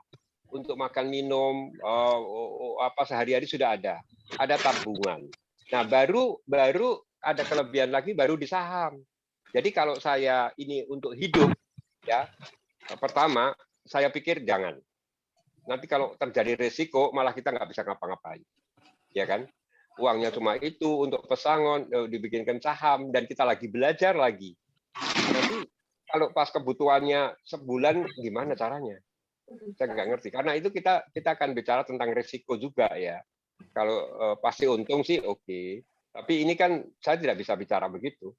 untuk makan minum apa sehari-hari sudah ada tabungan. Nah baru ada kelebihan lagi baru di saham. Jadi kalau saya ini untuk hidup, ya pertama saya pikir jangan. Nanti kalau terjadi risiko malah kita nggak bisa ngapa-ngapain, ya kan? Uangnya cuma itu untuk pesangon, dibikinkan saham dan kita lagi belajar lagi. Nanti kalau pas kebutuhannya sebulan gimana caranya? Saya nggak ngerti. Karena itu kita akan bicara tentang risiko juga ya. Kalau pasti untung sih oke. Tapi ini kan saya tidak bisa bicara begitu.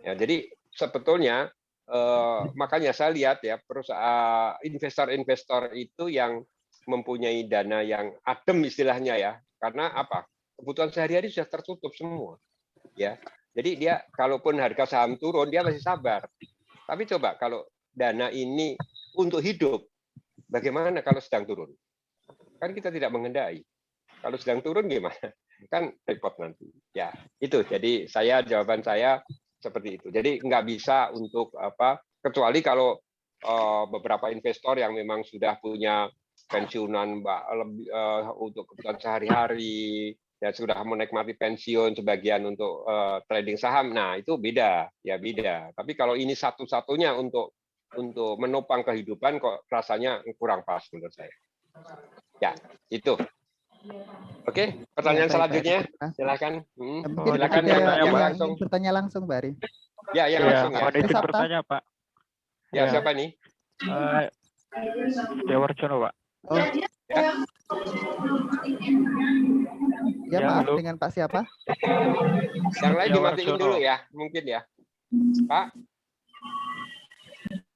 Ya, jadi sebetulnya makanya saya lihat ya perusahaan investor-investor itu yang mempunyai dana yang adem istilahnya ya. Karena apa? Kebutuhan sehari-hari sudah tertutup semua. Ya. Jadi dia kalaupun harga saham turun dia masih sabar. Tapi coba kalau dana ini untuk hidup, bagaimana kalau sedang turun? Kan kita tidak mengendai. Kalau sedang turun gimana? Kan repot nanti. Ya, itu. Jadi jawaban saya seperti itu. Jadi nggak bisa untuk apa, kecuali kalau beberapa investor yang memang sudah punya pensiunan untuk kebutuhan sehari-hari, ya sudah menikmati pensiun sebagian untuk trading saham. Nah, itu beda, ya beda. Tapi kalau ini satu-satunya untuk menopang kehidupan kok rasanya kurang pas menurut saya. Ya, itu. Oke, pertanyaan selanjutnya, silakan. Mungkin Silakan ada yang yang langsung. ingin bertanya langsung, Mbak Ari. Ya, yang langsung ya. Mohon izin bertanya, Pak. Ya, siapa nih? Dewarjono, Pak. Oh, ya, maaf, halo. dengan Pak siapa? Yang lain dimatiin dulu ya, mungkin ya. Pak?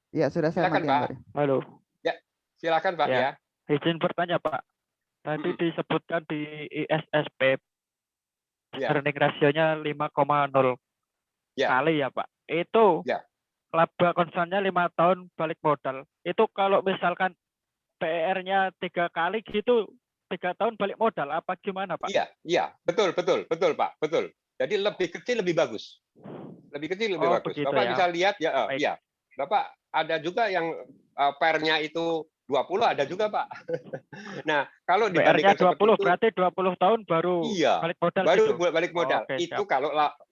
Ya, sudah saya Silakan, matiin, Pak. Mbak Ari. Halo. Ya, silakan Pak ya. Izin bertanya, Pak. Tadi disebutkan di ISSP earning ratio-nya 5,0 kali ya, Pak. Itu laba konstannya 5 tahun balik modal. Itu kalau misalkan PER-nya 3 kali gitu, 3 tahun balik modal, apa gimana, Pak? Iya, betul Pak, betul. Jadi lebih kecil lebih bagus. Lebih kecil lebih bagus. Bapak ya. bisa lihat ya, iya. Bapak ada juga yang PER-nya itu 20 ada juga, Pak. Nah, kalau dibandingkan PR-nya 20 seperti itu, berarti 20 tahun baru balik modal baru gitu. balik modal. Oke,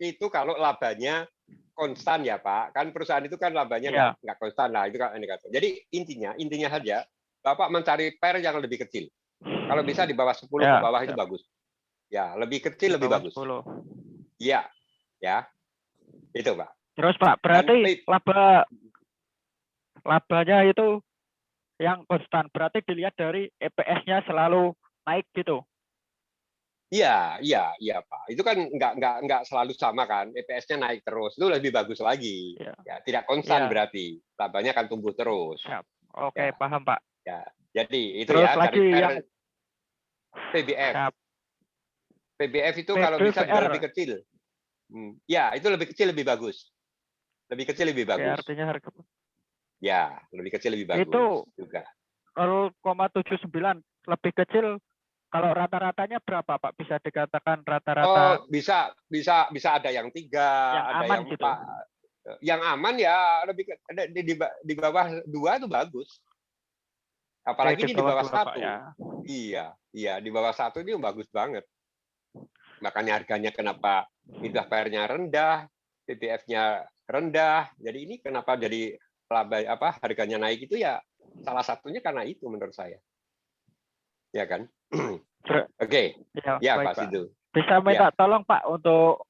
itu kalau labanya konstan ya, Pak. Kan perusahaan itu kan labanya nggak konstan lah, itu kan indikator. Jadi intinya saja Bapak mencari PER yang lebih kecil. Kalau bisa di bawah 10 ke bawah itu bagus. Ya, lebih kecil lebih bagus. 10. Iya. Ya, itu Pak. Terus Pak, berarti labanya itu yang konstan, berarti dilihat dari EPS-nya selalu naik gitu. Iya Pak. Itu kan nggak selalu sama kan. EPS-nya naik terus. Itu lebih bagus lagi. Ya, tidak konstan berarti. Labanya akan tumbuh terus. Siap. Oke, paham Pak. Ya, jadi itu terus ya lagi dari yang PBF. siap. PBF itu kalau bisa juga PBVR. lebih kecil. Ya, itu lebih kecil lebih bagus. Lebih kecil lebih bagus. Ya, artinya harga. Ya, lebih kecil lebih bagus. Itu juga. 0,79 lebih kecil. Kalau rata-ratanya berapa Pak? Bisa dikatakan Oh, rata-rata? bisa ada yang 3, yang ada aman yang 4. gitu. Yang aman ya lebih di bawah 2 itu bagus. Apalagi ini di bawah 1. Ya. Iya, di bawah 1 ini bagus banget. Makanya harganya kenapa IDR-nya rendah, PBF-nya rendah. Jadi ini kenapa jadi harganya naik itu ya salah satunya karena itu menurut saya. Ya kan? Oke. Ya, Pak Sidu. Bisa minta tolong Pak untuk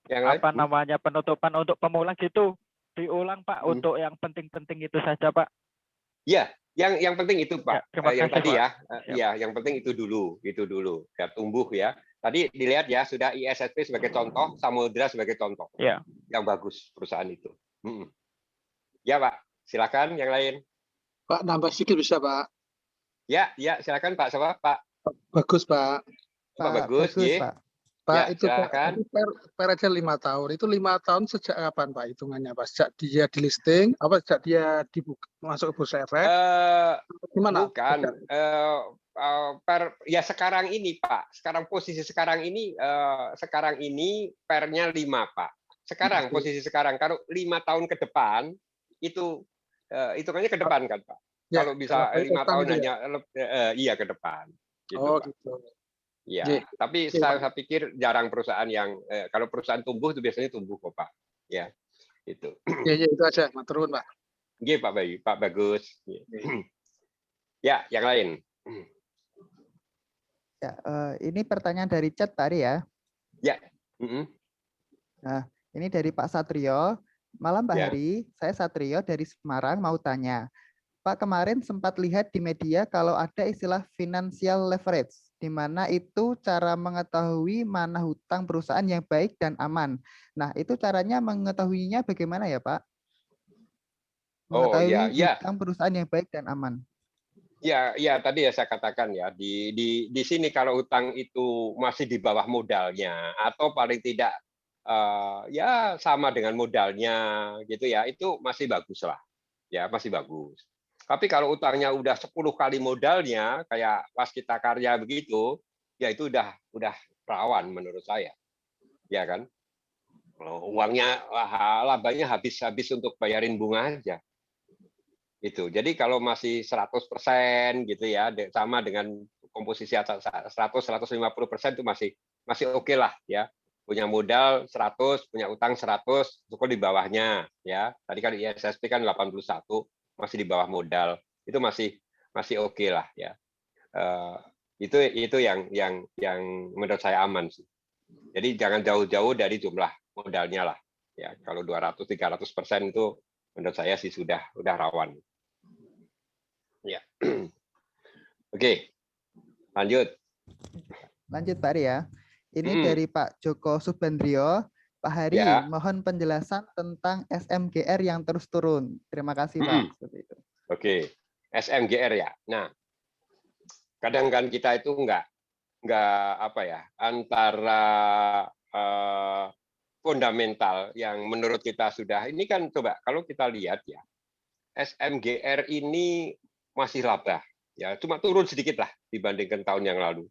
yang namanya penutupan untuk pemula gitu. Diulang Pak untuk yang penting-penting itu saja Pak. Ya, yang penting itu Pak. Ya, yang tadi Pak. ya. Ya, yang penting itu dulu. Ya, tumbuh ya. Tadi dilihat ya, sudah ISSP sebagai contoh, Samudra sebagai contoh. Ya. Yang bagus perusahaan itu. Ya, Pak. Silakan yang lain. Pak, nambah sedikit bisa, Pak? Ya, silakan Pak. Siapa, Pak? Bagus, Pak. Pak Bagus, Pak. Pak, ya, itu per aja 5 tahun. Itu 5 tahun sejak kapan, Pak, hitungannya, Pak? Sejak dia di listing, sejak dia masuk ke bursa efek? Gimana? Bukan. Ya sekarang ini, Pak. Posisi sekarang ini pernya 5, Pak. Sekarang, posisi sekarang. Kalau 5 tahun ke depan, itu hitungannya ke depan kan, Pak? Ya, kalau bisa 5 tahun hanya, iya ke depan. Gitu, Pak. Gitu. Ya, tapi saya pikir jarang perusahaan yang kalau perusahaan tumbuh itu biasanya tumbuh kok Pak. Ya, itu. Ya itu aja, maturun Pak. Oke Pak Bayu, Pak Bagus. Ya, yang lain. Ya, ini pertanyaan dari chat tadi ya. Ya. Nah, ini dari Pak Satrio. Malam Pak Hari, saya Satrio dari Semarang mau tanya. Pak, kemarin sempat lihat di media kalau ada istilah financial leverage, di mana itu cara mengetahui mana hutang perusahaan yang baik dan aman. Nah, itu caranya mengetahuinya bagaimana ya, Pak? Mengetahui hutang perusahaan yang baik dan aman. Ya, tadi ya saya katakan ya, di sini kalau hutang itu masih di bawah modalnya atau paling tidak ya sama dengan modalnya gitu ya, itu masih bagus lah. Ya, masih bagus. Tapi kalau utangnya udah 10 kali modalnya, kayak Waskita Karya begitu, ya itu udah rawan menurut saya. Ya kan? Uangnya, labanya habis untuk bayarin bunga aja. Gitu. Jadi kalau masih 100% gitu ya, sama dengan komposisi 100-150% itu masih oke lah ya. Punya modal 100, punya utang 100, cukup di bawahnya ya. Tadi kan ISSP kan 81, masih di bawah modal, itu masih oke lah ya. Itu yang menurut saya aman sih. Jadi jangan jauh-jauh dari jumlah modalnya lah ya. Kalau 200-300% itu menurut saya sih sudah rawan. Ya. Oke. Lanjut Pak Ari ya. Ini dari Pak Joko Subandrio. Pak Hari, mohon penjelasan tentang SMGR yang terus turun. Terima kasih, Pak. Oke, SMGR ya. Nah, kadang kan kita itu nggak antara fundamental yang menurut kita sudah. Ini kan coba kalau kita lihat ya, SMGR ini masih laba, ya cuma turun sedikit lah dibandingkan tahun yang lalu.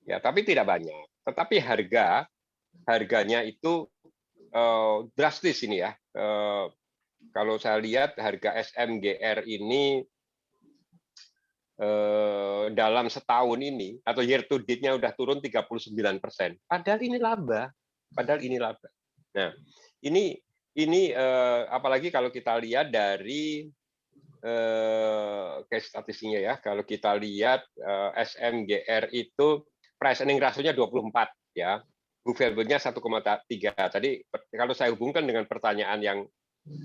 Ya, tapi tidak banyak. Tetapi harganya itu drastis ini ya. Kalau saya lihat harga SMGR ini dalam setahun ini atau year to date-nya udah turun 39%. Padahal ini laba. Nah, ini apalagi kalau kita lihat dari case statistiknya ya. Kalau kita lihat SMGR itu price earning ratio-nya 24 ya. book value-nya 1,3. Tadi kalau saya hubungkan dengan pertanyaan yang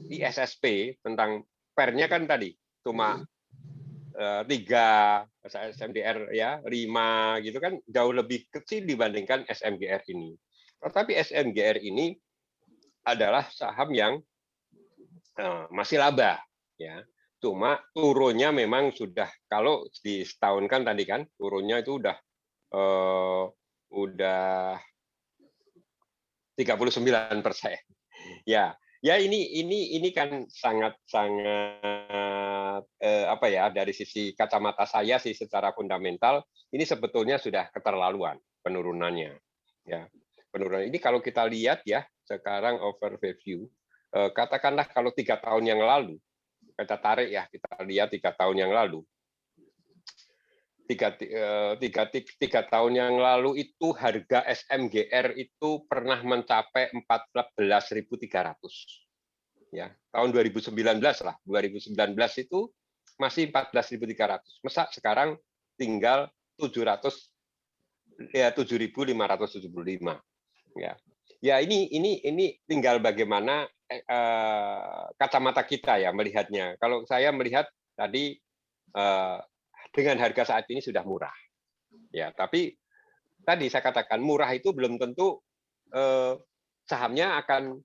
ISSP tentang PER-nya kan tadi cuma 3, SMDR ya 5 gitu kan, jauh lebih kecil dibandingkan SMGR ini. Tetapi SMGR ini adalah saham yang masih laba ya. Cuma turunnya memang sudah, kalau di setahun kan tadi kan turunnya itu udah 39%. Ya, ya ini kan sangat apa ya, dari sisi kacamata saya sih secara fundamental ini sebetulnya sudah keterlaluan penurunannya. Ya, penurunan ini kalau kita lihat ya sekarang overview, katakanlah kalau 3 tahun yang lalu kita tarik ya, kita lihat 3 tahun yang lalu. 3 tahun yang lalu itu harga SMGR itu pernah mencapai 14.300. Ya, tahun 2019 lah, 2019 itu masih 14.300. Masa sekarang tinggal 7.575. Ya. Ya ini tinggal bagaimana kacamata kita ya melihatnya. Kalau saya melihat tadi dengan harga saat ini sudah murah, ya. Tapi tadi saya katakan murah itu belum tentu sahamnya akan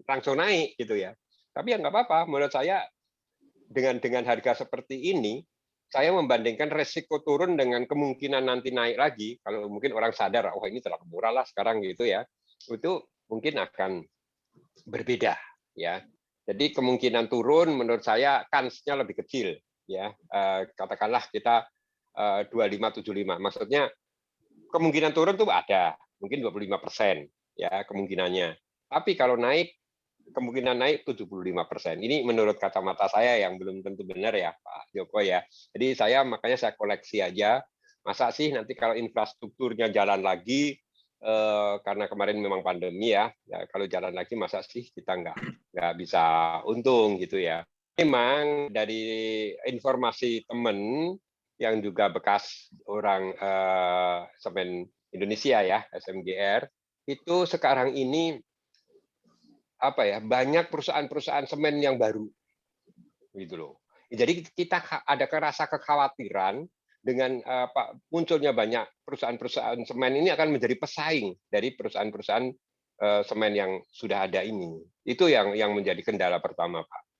langsung naik gitu ya. Tapi ya nggak apa-apa. Menurut saya dengan harga seperti ini, saya membandingkan resiko turun dengan kemungkinan nanti naik lagi. Kalau mungkin orang sadar, oh ini terlalu murah lah sekarang gitu ya, itu mungkin akan berbeda ya. Jadi kemungkinan turun menurut saya kansnya lebih kecil. Ya, katakanlah kita 2575, maksudnya kemungkinan turun tuh ada, mungkin 25% ya kemungkinannya. Tapi kalau naik, kemungkinan naik 75%. Ini menurut kacamata saya yang belum tentu benar ya Pak Joko ya. Jadi makanya saya koleksi aja. Masa sih nanti kalau infrastrukturnya jalan lagi, karena kemarin memang pandemi ya, kalau jalan lagi masa sih kita nggak bisa untung gitu ya. Memang dari informasi teman yang juga bekas orang semen Indonesia ya, SMGR, itu sekarang ini apa ya, banyak perusahaan-perusahaan semen yang baru gitu loh. Jadi kita ada rasa kekhawatiran dengan munculnya banyak perusahaan-perusahaan semen ini akan menjadi pesaing dari perusahaan-perusahaan semen yang sudah ada ini. Itu yang menjadi kendala pertama, Pak.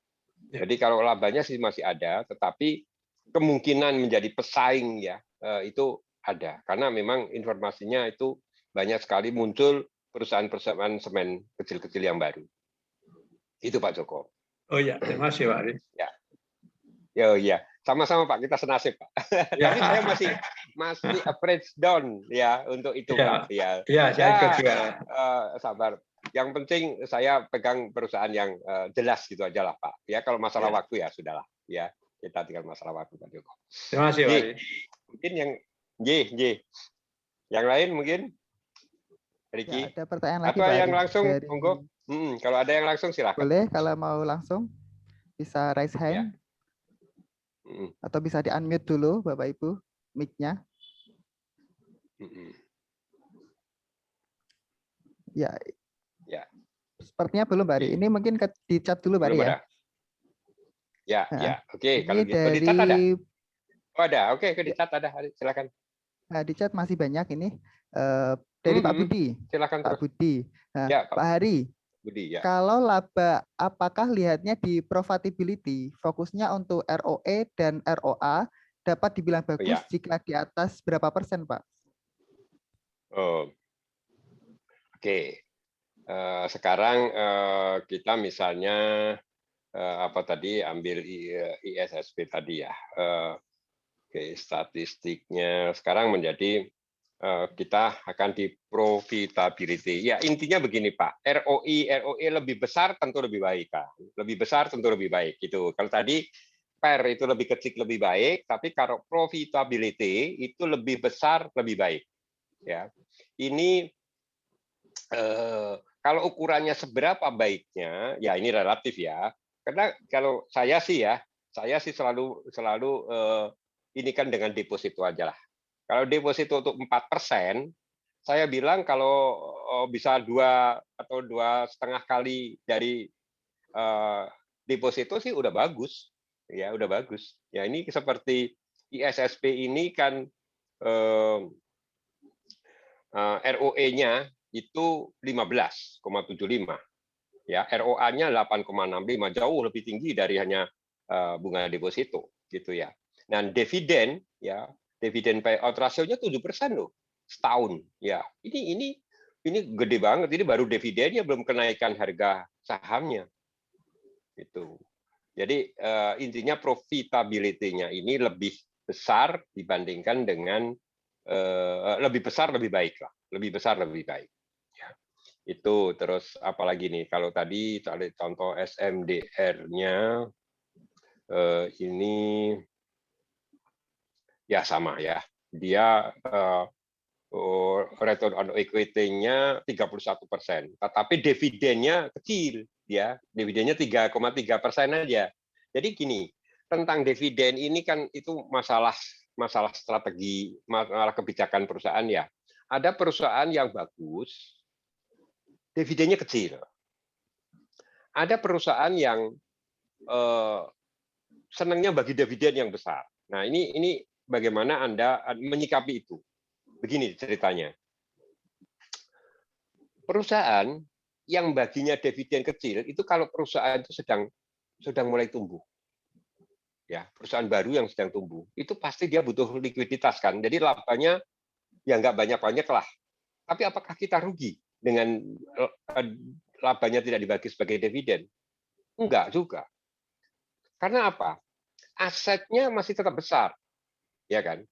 Jadi kalau labanya sih masih ada, tetapi kemungkinan menjadi pesaing ya itu ada, karena memang informasinya itu banyak sekali muncul perusahaan-perusahaan semen kecil-kecil yang baru. Itu Pak Joko. Oh ya, terima kasih Pak Ari. Ya, ya, sama-sama Pak, kita senasib Pak. Ya. Tapi saya masih approach down ya untuk itu ya. Pak. Ya, saya ikut juga. Sabar. Yang penting saya pegang perusahaan yang jelas gitu aja lah Pak. Ya kalau masalah waktu ya sudahlah. Ya kita tinggal masalah waktu Pak Joko. Terima kasih Pak. Mungkin yang yang lain mungkin Riki. Ya, ada pertanyaan lagi atau Pak yang Ari, langsung dari... monggo. Kalau ada yang langsung silakan. Boleh kalau mau langsung bisa raise hand. Atau bisa di unmute dulu Bapak Ibu mic-nya. Ya. Sepertinya belum, Pak Ari. Ini mungkin di chat dulu, Pak Ari ya. Ya. Oke. Kalau gitu dari... di chat ada. Oh ada. Oke, di chat ada. Silakan. Nah, di chat masih banyak ini. Dari Pak Budi. Silakan Pak Budi. Nah, ya, Pak Hari. Budi, ya. Kalau laba, apakah lihatnya di profitability? Fokusnya untuk ROE dan ROA dapat dibilang bagus jika di atas berapa persen, Pak? Oke. Sekarang kita misalnya apa tadi ambil ISSP tadi ya. Oke, statistiknya sekarang menjadi kita akan di profitability. Ya intinya begini Pak, ROE lebih besar tentu lebih baik Pak. Lebih besar tentu lebih baik gitu. Kalau tadi PER itu lebih kecil lebih baik, tapi kalau profitability itu lebih besar lebih baik. Ya, ini kalau ukurannya seberapa baiknya, ya ini relatif ya. Karena kalau saya sih selalu ini kan dengan deposito aja lah. Kalau deposito untuk 4%, saya bilang kalau bisa 2 atau 2,5 kali dari deposito sih udah bagus, ya udah bagus. Ya ini seperti ISSP ini kan ROE-nya itu 15,75, ya ROA-nya 8,65, jauh lebih tinggi dari hanya bunga deposito, gitu ya. Dan dividen, ya dividen payout ratio-nya 7% loh setahun, ya ini gede banget. Ini baru dividennya, belum kenaikan harga sahamnya. Itu. Jadi intinya profitability-nya ini lebih besar dibandingkan dengan lebih besar lebih baik lah, lebih besar lebih baik. Ya. Itu terus apalagi nih kalau tadi contoh SMDR-nya ini ya sama ya, dia return on equity-nya 31%, tetapi dividennya kecil, ya dividennya 3,3% aja. Jadi gini, tentang dividen ini kan itu masalah strategi, masalah kebijakan perusahaan ya. Ada perusahaan yang bagus, dividennya kecil. Ada perusahaan yang senangnya bagi dividen yang besar. Nah ini bagaimana Anda menyikapi itu? Begini ceritanya. Perusahaan yang baginya dividen kecil itu kalau perusahaan itu sedang mulai tumbuh. Ya, perusahaan baru yang sedang tumbuh, itu pasti dia butuh likuiditas kan. Jadi labanya ya nggak banyak-banyak lah. Tapi apakah kita rugi dengan labanya tidak dibagi sebagai dividen? Enggak juga. Karena apa? Asetnya masih tetap besar. Ya kan?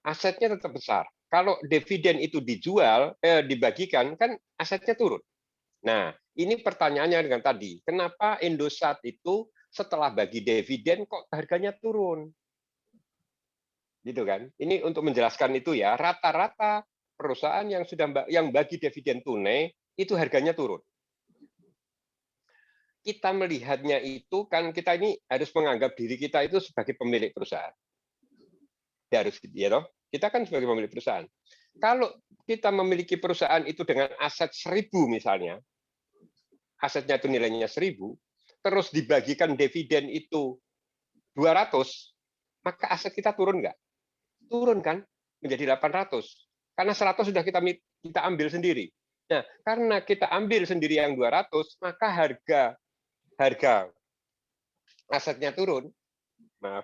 Asetnya tetap besar. Kalau dividen itu dijual, dibagikan, kan asetnya turun. Nah, ini pertanyaannya dengan tadi, kenapa Indosat itu setelah bagi dividen kok harganya turun? Gitu kan? Ini untuk menjelaskan itu ya, rata-rata perusahaan yang bagi dividen tunai itu harganya turun. Kita melihatnya itu kan kita ini harus menganggap diri kita itu sebagai pemilik perusahaan. Ya harus ya toh? Kita kan sebagai pemilik perusahaan. Kalau kita memiliki perusahaan itu dengan aset 1.000 misalnya, asetnya itu nilainya 1.000, terus dibagikan dividen itu 200, maka aset kita turun nggak? Turun kan? Menjadi 800. Karena 100 sudah kita ambil sendiri. Nah, karena kita ambil sendiri yang 200, maka harga asetnya turun. Maaf.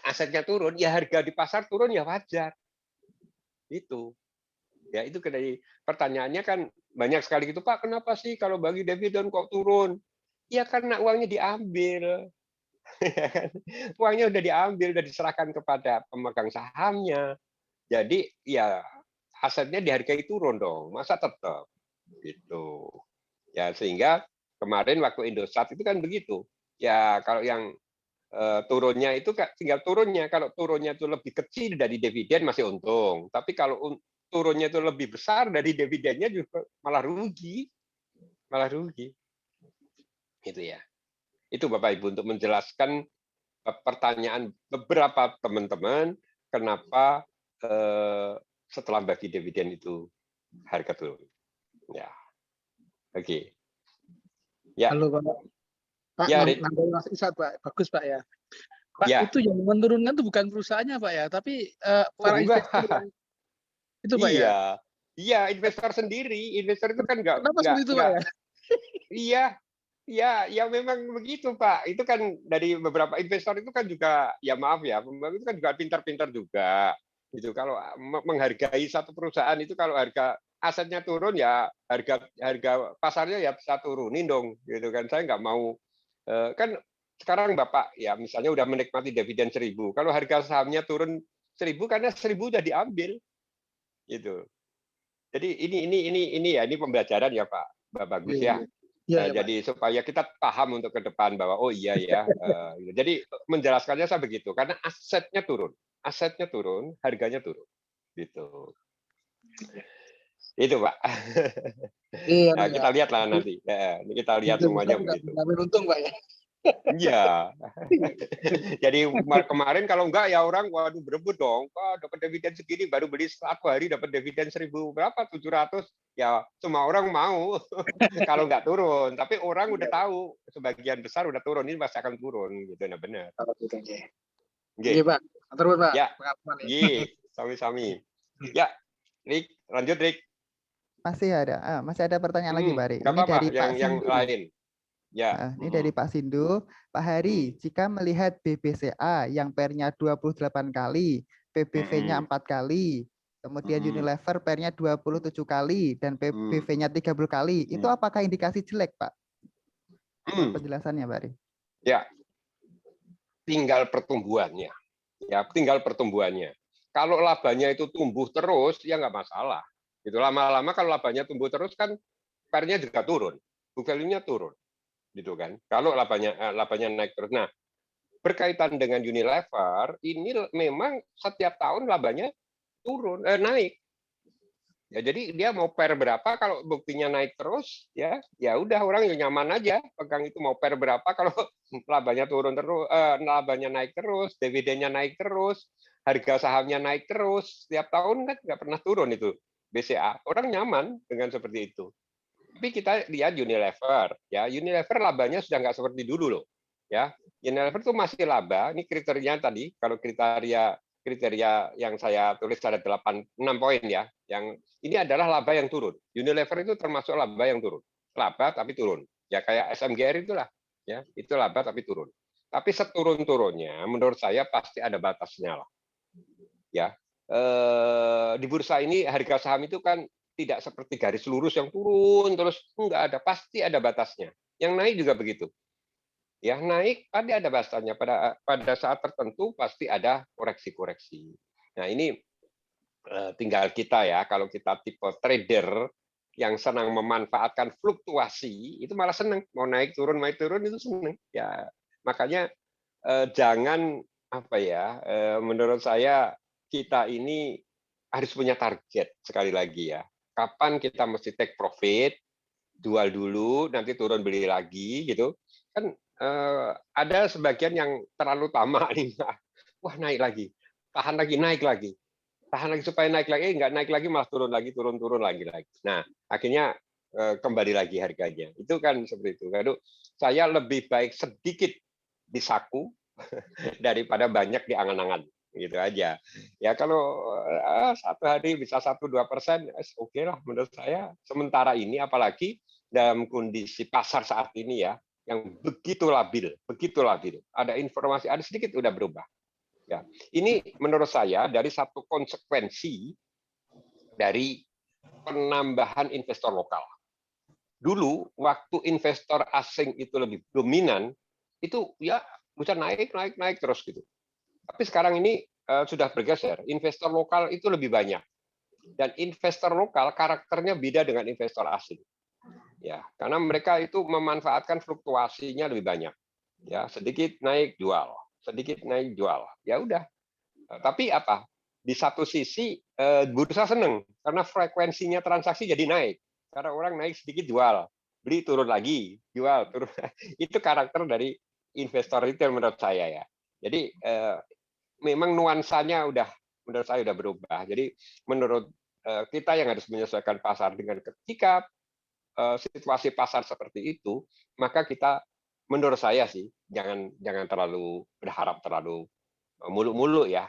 Asetnya turun, ya harga di pasar turun ya wajar. Itu. Ya itu dari pertanyaannya kan banyak sekali gitu, Pak, kenapa sih kalau bagi dividen kok turun? Ya karena uangnya diambil. Uangnya udah diambil, udah diserahkan kepada pemegang sahamnya. Jadi ya asetnya dihargai turun dong, masa tetap gitu. Ya sehingga kemarin waktu Indosat itu kan begitu. Ya kalau yang turunnya itu tinggal turunnya. Kalau turunnya itu lebih kecil dari dividen masih untung. Tapi kalau turunnya itu lebih besar dari dividennya juga malah rugi. Malah rugi. Gitu ya. Itu Bapak Ibu untuk menjelaskan pertanyaan beberapa teman-teman kenapa setelah bagi dividen itu harga turun. Ya. Oke. Ya. Halo Pak. Pak, ya, Mas Isat, Pak. Bagus, Pak ya. Pak, ya. itu yang menurunkan itu bukan perusahaannya, Pak ya, tapi para investor yang itu, Pak ya. Iya, investor sendiri. Investor itu kan enggak. Kenapa seperti itu, Pak ya? Iya, memang begitu, Pak. Itu kan dari beberapa investor itu kan juga, ya maaf ya, itu kan juga pintar-pintar juga. Gitu. Kalau menghargai satu perusahaan itu kalau harga asetnya turun ya harga pasarnya ya bisa turunin dong, gitu kan. Saya nggak mau kan sekarang Bapak ya misalnya udah menikmati dividen 1.000. Kalau harga sahamnya turun 1.000 karena 1.000 udah diambil. Gitu. Jadi ini pembelajaran ya Pak. Bagus ya. Jadi Pak, supaya kita paham untuk ke depan bahwa oh iya ya. Jadi menjelaskannya saya begitu karena asetnya turun, harganya turun. Gitu. Itu Pak. Iya, nah, kita lihatlah nanti. Kita lihat semuanya begitu. Ngambil untung Pak ya. Iya. Jadi kemarin kalau enggak ya orang waduh berebut dong. Wah, dapat dividen segini baru beli 1 hari dapat dividen 1000 berapa 700. Ya semua orang mau kalau enggak turun. Tapi orang udah tahu sebagian besar udah turun ini pasti akan turun gitu. Nah benar. Iya Pak. Terus Pak. Ya. Iya, sami-sami. Ya, Rick, lanjut Rick. Masih ada pertanyaan lagi Pak Hari. Ini Apa dari Pak yang Sindu. lain. Ya. Ini dari Pak Sindu. Pak Hari, jika melihat BBCA yang pernya 28 kali, PBV-nya 4 kali, kemudian Unilever pernya 27 kali, dan PBV-nya 30 kali, itu apakah indikasi jelek, Pak? Penjelasannya, Pak Hari. Ya, tinggal pertumbuhannya. Ya, tinggal pertumbuhannya. Kalau labanya itu tumbuh terus, ya nggak masalah. Gitu lama-lama kalau labanya tumbuh terus kan pernya juga turun, book value-nya turun. Gitu kan. Kalau labanya naik terus. Nah, berkaitan dengan Unilever, ini memang setiap tahun labanya turun, naik. Ya, jadi dia mau per berapa kalau buktinya naik terus, ya udah orang yang nyaman aja pegang itu mau per berapa kalau labanya turun terus, labanya naik terus, dividennya naik terus, harga sahamnya naik terus, setiap tahun kan nggak pernah turun itu BCA. Orang nyaman dengan seperti itu. Tapi kita lihat Unilever, ya Unilever labanya sudah nggak seperti dulu loh, ya Unilever itu masih laba. Ini kriterianya tadi, kalau kriteria yang saya tulis ada 6 poin ya. Yang ini adalah laba yang turun. Unilever itu termasuk laba yang turun, laba tapi turun. Ya kayak SMGR itulah, ya itu laba tapi turun. Tapi seturun-turunnya, menurut saya pasti ada batasnya lah. Ya di bursa ini harga saham itu kan tidak seperti garis lurus yang turun terus, enggak ada, pasti ada batasnya. Yang naik juga begitu. Ya naik pasti ada batasnya, pada saat tertentu pasti ada koreksi-koreksi. Nah ini tinggal kita ya, kalau kita tipe trader yang senang memanfaatkan fluktuasi itu malah senang, mau naik turun itu senang. Ya makanya jangan menurut saya kita ini harus punya target sekali lagi ya. Kapan kita mesti take profit, jual dulu, nanti turun beli lagi gitu. Kan ada sebagian yang terlalu tamak nih. Wah naik lagi, tahan lagi, naik lagi. Tahan lagi supaya naik lagi, nggak naik lagi malah turun lagi, turun lagi. Nah, akhirnya kembali lagi harganya. Itu kan seperti itu. Lalu saya lebih baik sedikit di saku daripada banyak di angan-angan. Gitu aja. Ya kalau satu hari bisa 1-2%, oke lah menurut saya. Sementara ini apalagi dalam kondisi pasar saat ini ya, yang begitu labil. Ada informasi, ada sedikit udah berubah. Ya, ini menurut saya dari satu konsekuensi dari penambahan investor lokal. Dulu waktu investor asing itu lebih dominan, itu ya bisa naik terus gitu. Tapi sekarang ini sudah bergeser, investor lokal itu lebih banyak. Dan investor lokal karakternya beda dengan investor asing. Ya, karena mereka itu memanfaatkan fluktuasinya lebih banyak. Ya, sedikit naik jual, sedikit naik jual. Ya udah. Tapi apa? Di satu sisi bursa seneng karena frekuensinya transaksi jadi naik. Karena orang naik sedikit jual, beli turun lagi, jual turun. Itu karakter dari investor retail menurut saya ya. Jadi memang nuansanya menurut saya udah berubah. Jadi menurut kita yang harus menyesuaikan pasar dengan ketika situasi pasar seperti itu, maka kita menurut saya sih jangan terlalu berharap terlalu mulu-mulu ya.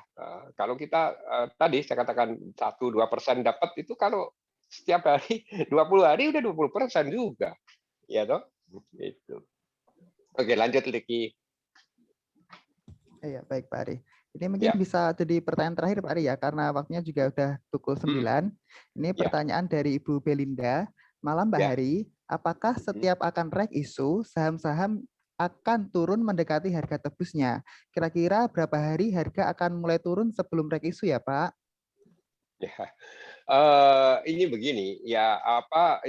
Kalau kita tadi saya katakan 1-2% dapat itu, kalau setiap hari 20 hari udah 20% juga. Ya toh? Gitu. Oke, lanjut Liki. Iya, baik Pak Ari. Ini mungkin bisa jadi pertanyaan terakhir Pak Ari ya, karena waktunya juga udah pukul 9. Ini pertanyaan dari Ibu Belinda. Malam Mbak Hari, apakah setiap akan rek isu, saham-saham akan turun mendekati harga tebusnya? Kira-kira berapa hari harga akan mulai turun sebelum rek isu ya Pak? Ya, ini begini ya,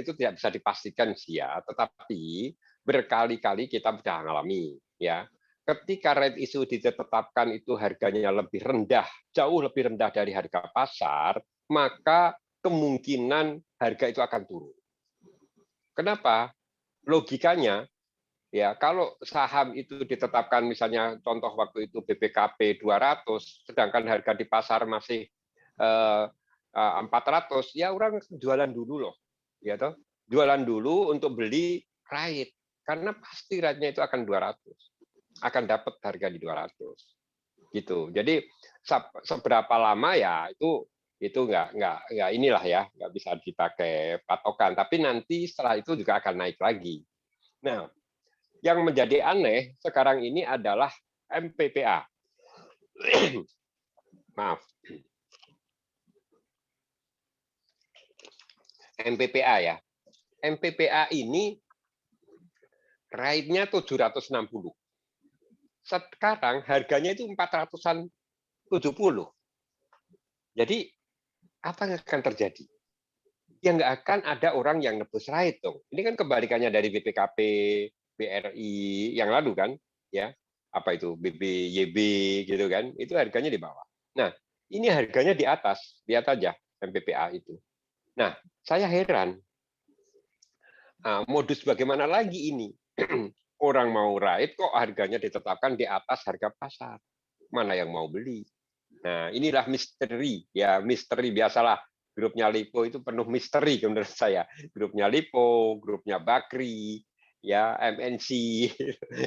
itu tidak bisa dipastikan sih ya, tetapi berkali-kali kita sudah mengalami ya. Ketika red issue ditetapkan itu harganya lebih rendah, jauh lebih rendah dari harga pasar, maka kemungkinan harga itu akan turun. Kenapa? Logikanya, Ya, kalau saham itu ditetapkan misalnya contoh waktu itu BPKP 200, sedangkan harga di pasar masih 400, ya orang jualan dulu loh. Ya toh? Jualan dulu untuk beli right. Karena pasti right-nya itu akan 200. Akan dapat harga di 200. Gitu. Jadi seberapa lama ya itu nggak inilah ya, nggak bisa dipakai patokan. Tapi nanti setelah itu juga akan naik lagi. Nah, yang menjadi aneh sekarang ini adalah MPPA. Maaf. MPPA ya. MPPA ini rate-nya 760. Sekarang harganya itu 470. Jadi apa yang akan terjadi? Ya nggak akan ada orang yang nebus rate dong. Ini kan kebalikannya dari BPKP, BRI yang lalu kan, ya apa itu BBYB gitu kan, itu harganya di bawah. Nah ini harganya di atas, lihat aja MPPA itu. Nah saya heran, modus bagaimana lagi ini? Orang mau rate kok harganya ditetapkan di atas harga pasar, mana yang mau beli? Nah inilah misteri, ya misteri biasalah. Grupnya Lipo itu penuh misteri menurut saya. Grupnya Lipo, grupnya Bakri, ya MNC.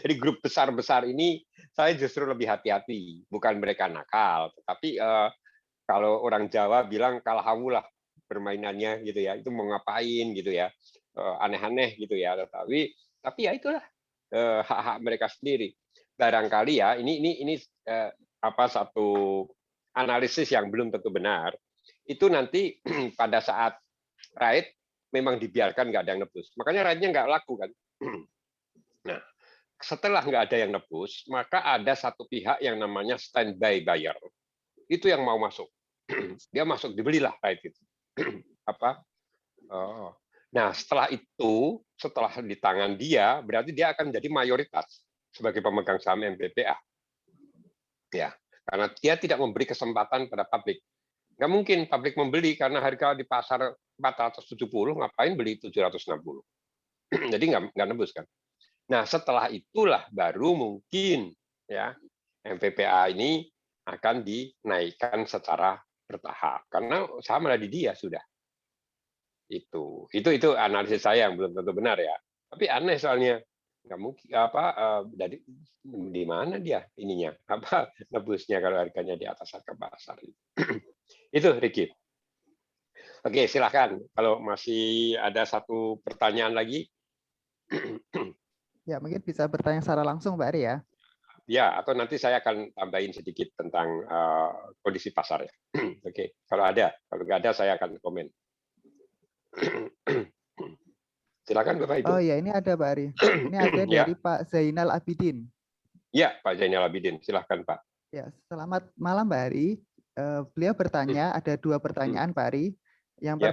Jadi grup besar-besar ini saya justru lebih hati-hati. Bukan mereka nakal, tetapi kalau orang Jawa bilang kalhamulah permainannya gitu ya. Itu mau ngapain gitu ya. Aneh-aneh gitu ya. Tapi ya itulah hak-hak mereka sendiri. Barangkali ya ini satu analisis yang belum tentu benar. Itu nanti pada saat ride memang dibiarkan nggak ada yang nebus. Makanya ride-nya nggak laku kan. Nah, setelah nggak ada yang nebus, maka ada satu pihak yang namanya standby buyer. Itu yang mau masuk. Dia masuk, dibelilah ride itu. Apa? Nah, setelah itu, setelah di tangan dia, berarti dia akan menjadi mayoritas sebagai pemegang saham MPPA. Ya, karena dia tidak memberi kesempatan pada publik. Nggak mungkin publik membeli karena harga di pasar 470, ngapain beli 760. Jadi nggak nebus kan. Nah setelah itulah baru mungkin ya MPPA ini akan dinaikkan secara bertahap karena saham ada di dia sudah. Itu analisis saya yang belum tentu benar ya. Tapi aneh soalnya nggak mungkin dari di mana dia ininya nebusnya kalau harganya di atas harga pasar. Itu Ricky. Oke, silakan. Kalau masih ada satu pertanyaan lagi. Ya, mungkin bisa bertanya secara langsung, Pak Ari ya. Ya, atau nanti saya akan tambahin sedikit tentang kondisi pasar ya. Oke, kalau nggak ada saya akan komen. Silakan Bapak Ibu. Oh ya, ini ada Pak Ari. Ini ada dari Pak Zainal Abidin. Ya, Pak Zainal Abidin. Silakan Pak. Ya, selamat malam Pak Ari. Beliau bertanya, ada dua pertanyaan Pak Ari. Yang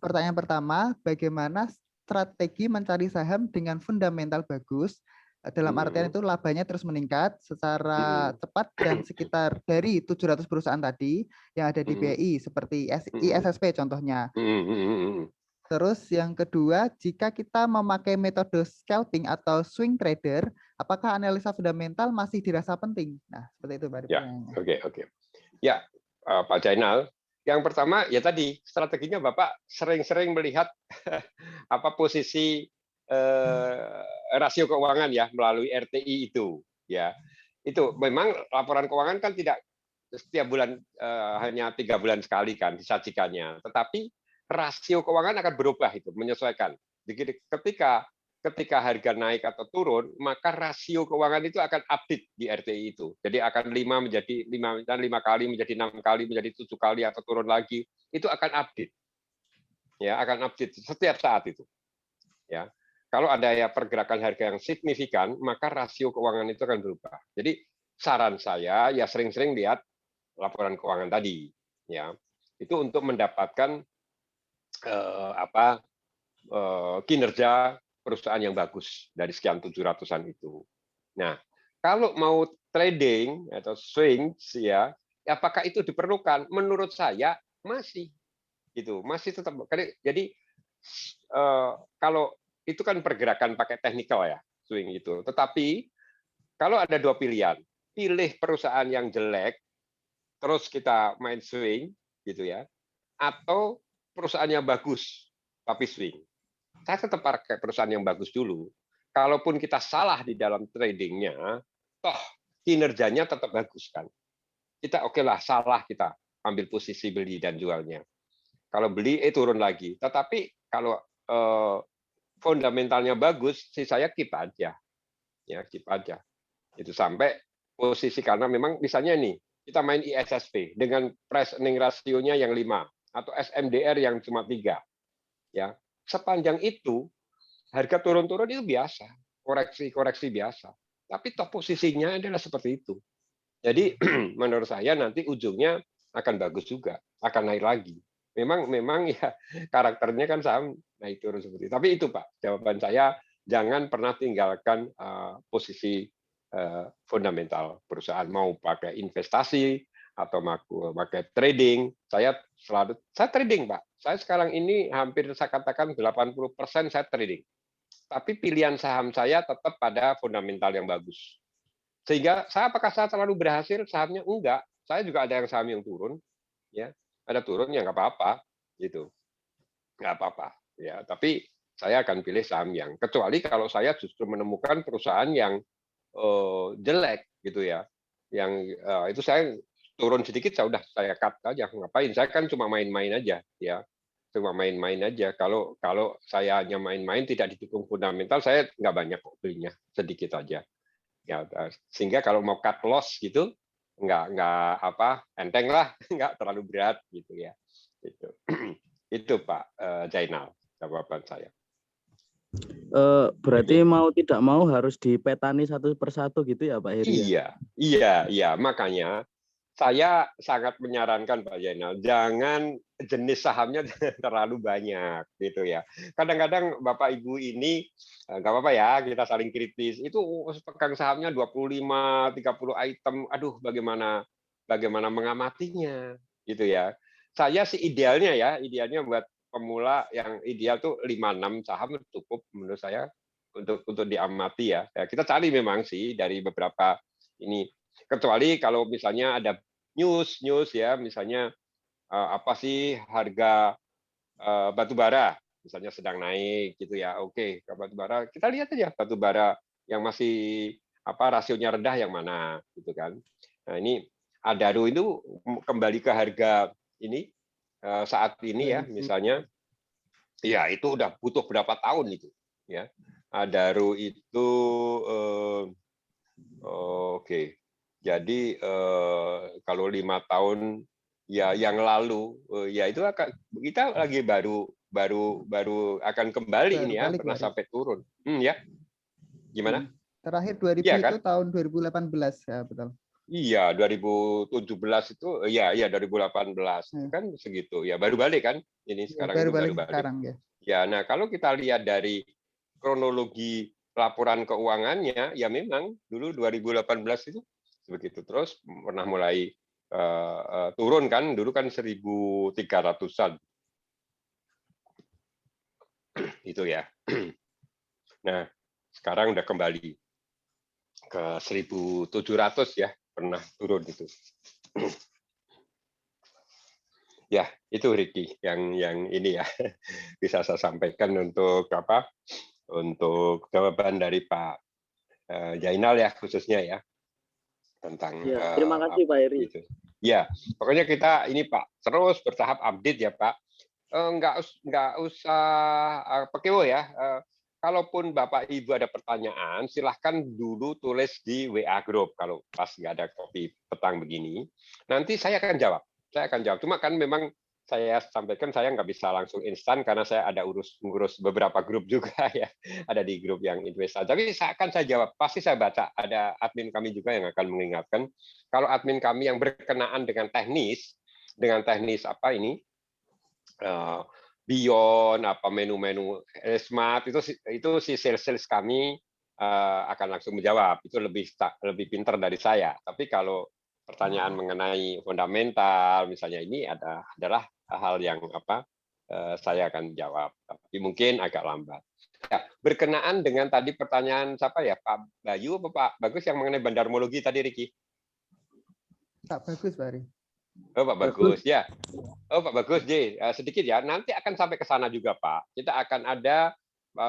pertanyaan pertama, bagaimana strategi mencari saham dengan fundamental bagus, dalam artian itu labanya terus meningkat secara cepat dan sekitar dari 700 perusahaan tadi yang ada di BI seperti ISSP contohnya. Terus yang kedua, jika kita memakai metode scalping atau swing trader, apakah analisa fundamental masih dirasa penting? Nah, seperti itu Pak. Ya, oke. Ya, Pak Zainal, yang pertama ya tadi strateginya Bapak sering-sering melihat posisi rasio keuangan ya melalui RTI itu ya. Itu memang laporan keuangan kan tidak setiap bulan, hanya 3 bulan sekali kan disajikannya, tetapi rasio keuangan akan berubah itu menyesuaikan. Jadi ketika harga naik atau turun, maka rasio keuangan itu akan update di RTI itu. Jadi akan 5 menjadi 5 kali menjadi 6 kali menjadi 7 kali atau turun lagi, itu akan update. Ya, akan update setiap saat itu. Ya. Kalau ada ya pergerakan harga yang signifikan, maka rasio keuangan itu akan berubah. Jadi saran saya ya sering-sering lihat laporan keuangan tadi, ya. Itu untuk mendapatkan kinerja perusahaan yang bagus dari sekian 700-an itu. Nah, kalau mau trading atau swing ya, apakah itu diperlukan? Menurut saya masih tetap. Jadi kalau itu kan pergerakan pakai teknikal ya, swing itu. Tetapi kalau ada dua pilihan, pilih perusahaan yang jelek, terus kita main swing, gitu ya, atau perusahaan yang bagus tapi swing. Saya tetap pakai perusahaan yang bagus dulu. Kalaupun kita salah di dalam tradingnya, toh kinerjanya tetap bagus kan. Kita oke lah salah kita ambil posisi beli dan jualnya. Kalau beli turun lagi. Tetapi kalau fundamentalnya bagus, sih saya keep aja, ya keep aja. Itu sampai posisi karena memang misalnya nih kita main ISSP dengan price earning ratio-nya yang 5 atau SMDR yang cuma 3, ya sepanjang itu harga turun-turun itu biasa, koreksi biasa. Tapi toh posisinya adalah seperti itu. Jadi menurut saya nanti ujungnya akan bagus juga, akan naik lagi. Memang ya karakternya kan saham naik turun seperti itu. Tapi itu Pak, jawaban saya jangan pernah tinggalkan posisi fundamental perusahaan, mau pakai investasi atau mau pakai trading. Saya trading Pak. Saya sekarang ini hampir saya katakan 80% saya trading. Tapi pilihan saham saya tetap pada fundamental yang bagus. Sehingga apakah saya terlalu berhasil sahamnya? Enggak. Saya juga ada yang saham yang turun, ya ada turun ya nggak apa-apa, gitu, nggak apa-apa. Ya, tapi saya akan pilih saham yang kecuali kalau saya justru menemukan perusahaan yang jelek, gitu ya, yang itu saya turun sedikit saya cut aja. Ngapain? Saya kan cuma main-main aja, ya, cuma main-main aja. Kalau saya hanya main-main tidak didukung fundamental, saya nggak banyak kok belinya, sedikit aja. Ya, sehingga kalau mau cut loss gitu nggak enteng lah, nggak terlalu berat gitu ya. Itu Pak Zainal jawaban saya. Berarti mau tidak mau harus dipetani satu persatu gitu ya Pak Heri? Iya, makanya saya sangat menyarankan Pak Zainal, jangan jenis sahamnya terlalu banyak gitu ya. Kadang-kadang Bapak Ibu ini nggak apa-apa ya, kita saling kritis. Itu pegang sahamnya 25, 30 item. Aduh, bagaimana mengamatinya gitu ya. Saya sih idealnya buat pemula yang ideal tuh 5-6 saham cukup menurut saya untuk diamati ya. Kita cari memang sih dari beberapa ini. Kecuali kalau misalnya ada news ya, misalnya apa sih harga batu bara misalnya sedang naik gitu ya. Oke, ke batu bara kita lihat aja batu bara yang masih rasionya rendah yang mana gitu kan. Nah, ini Adaro itu kembali ke harga ini saat ini ya, misalnya ya itu udah butuh berapa tahun itu ya. Adaro itu oke. Jadi kalau 5 tahun ya yang lalu ya itu kita lagi baru akan kembali ini ya, pernah sampai turun. Ya. Gimana? Terakhir 2000 ya, kan? Itu tahun 2018 ya, betul. Iya, 2017 itu ya 2018 kan segitu. Ya baru balik kan ini sekarang baru itu balik baru balik. Sekarang ya. Ya, nah kalau kita lihat dari kronologi laporan keuangannya ya memang dulu 2018 itu begitu, terus pernah mulai turun kan, dulu kan 1.300-an itu ya. Nah sekarang udah kembali ke 1.700 ya, pernah turun itu. Ya itu Ricky yang ini ya bisa saya sampaikan untuk untuk jawaban dari Pak Zainal ya khususnya ya. Tentang ya, terima kasih Pak Heri. Gitu. Ya, pokoknya kita ini Pak terus bertahap update ya Pak. Nggak usah PKW ya. Kalaupun Bapak Ibu ada pertanyaan, silahkan dulu tulis di WA group kalau pas nggak ada kopi petang begini. Nanti saya akan jawab. Cuma kan memang saya sampaikan saya nggak bisa langsung instan karena saya ada ngurus beberapa grup juga ya, ada di grup yang investasi. Tapi saya jawab, pasti saya baca. Ada admin kami juga yang akan mengingatkan. Kalau admin kami yang berkenaan dengan teknis apa ini Beyond menu-menu smart itu si sales kami akan langsung menjawab. Itu lebih pintar dari saya. Tapi kalau pertanyaan mengenai fundamental misalnya ini adalah hal yang saya akan jawab, tapi mungkin agak lambat. Ya, berkenaan dengan tadi pertanyaan siapa ya, Pak Bayu atau Pak Bagus yang mengenai bandarmologi tadi, Riki? Pak Bagus, Pak Ari. Oh, Pak Bagus, ya. Oh, Pak Bagus, J. Sedikit ya. Nanti akan sampai ke sana juga, Pak. Kita akan ada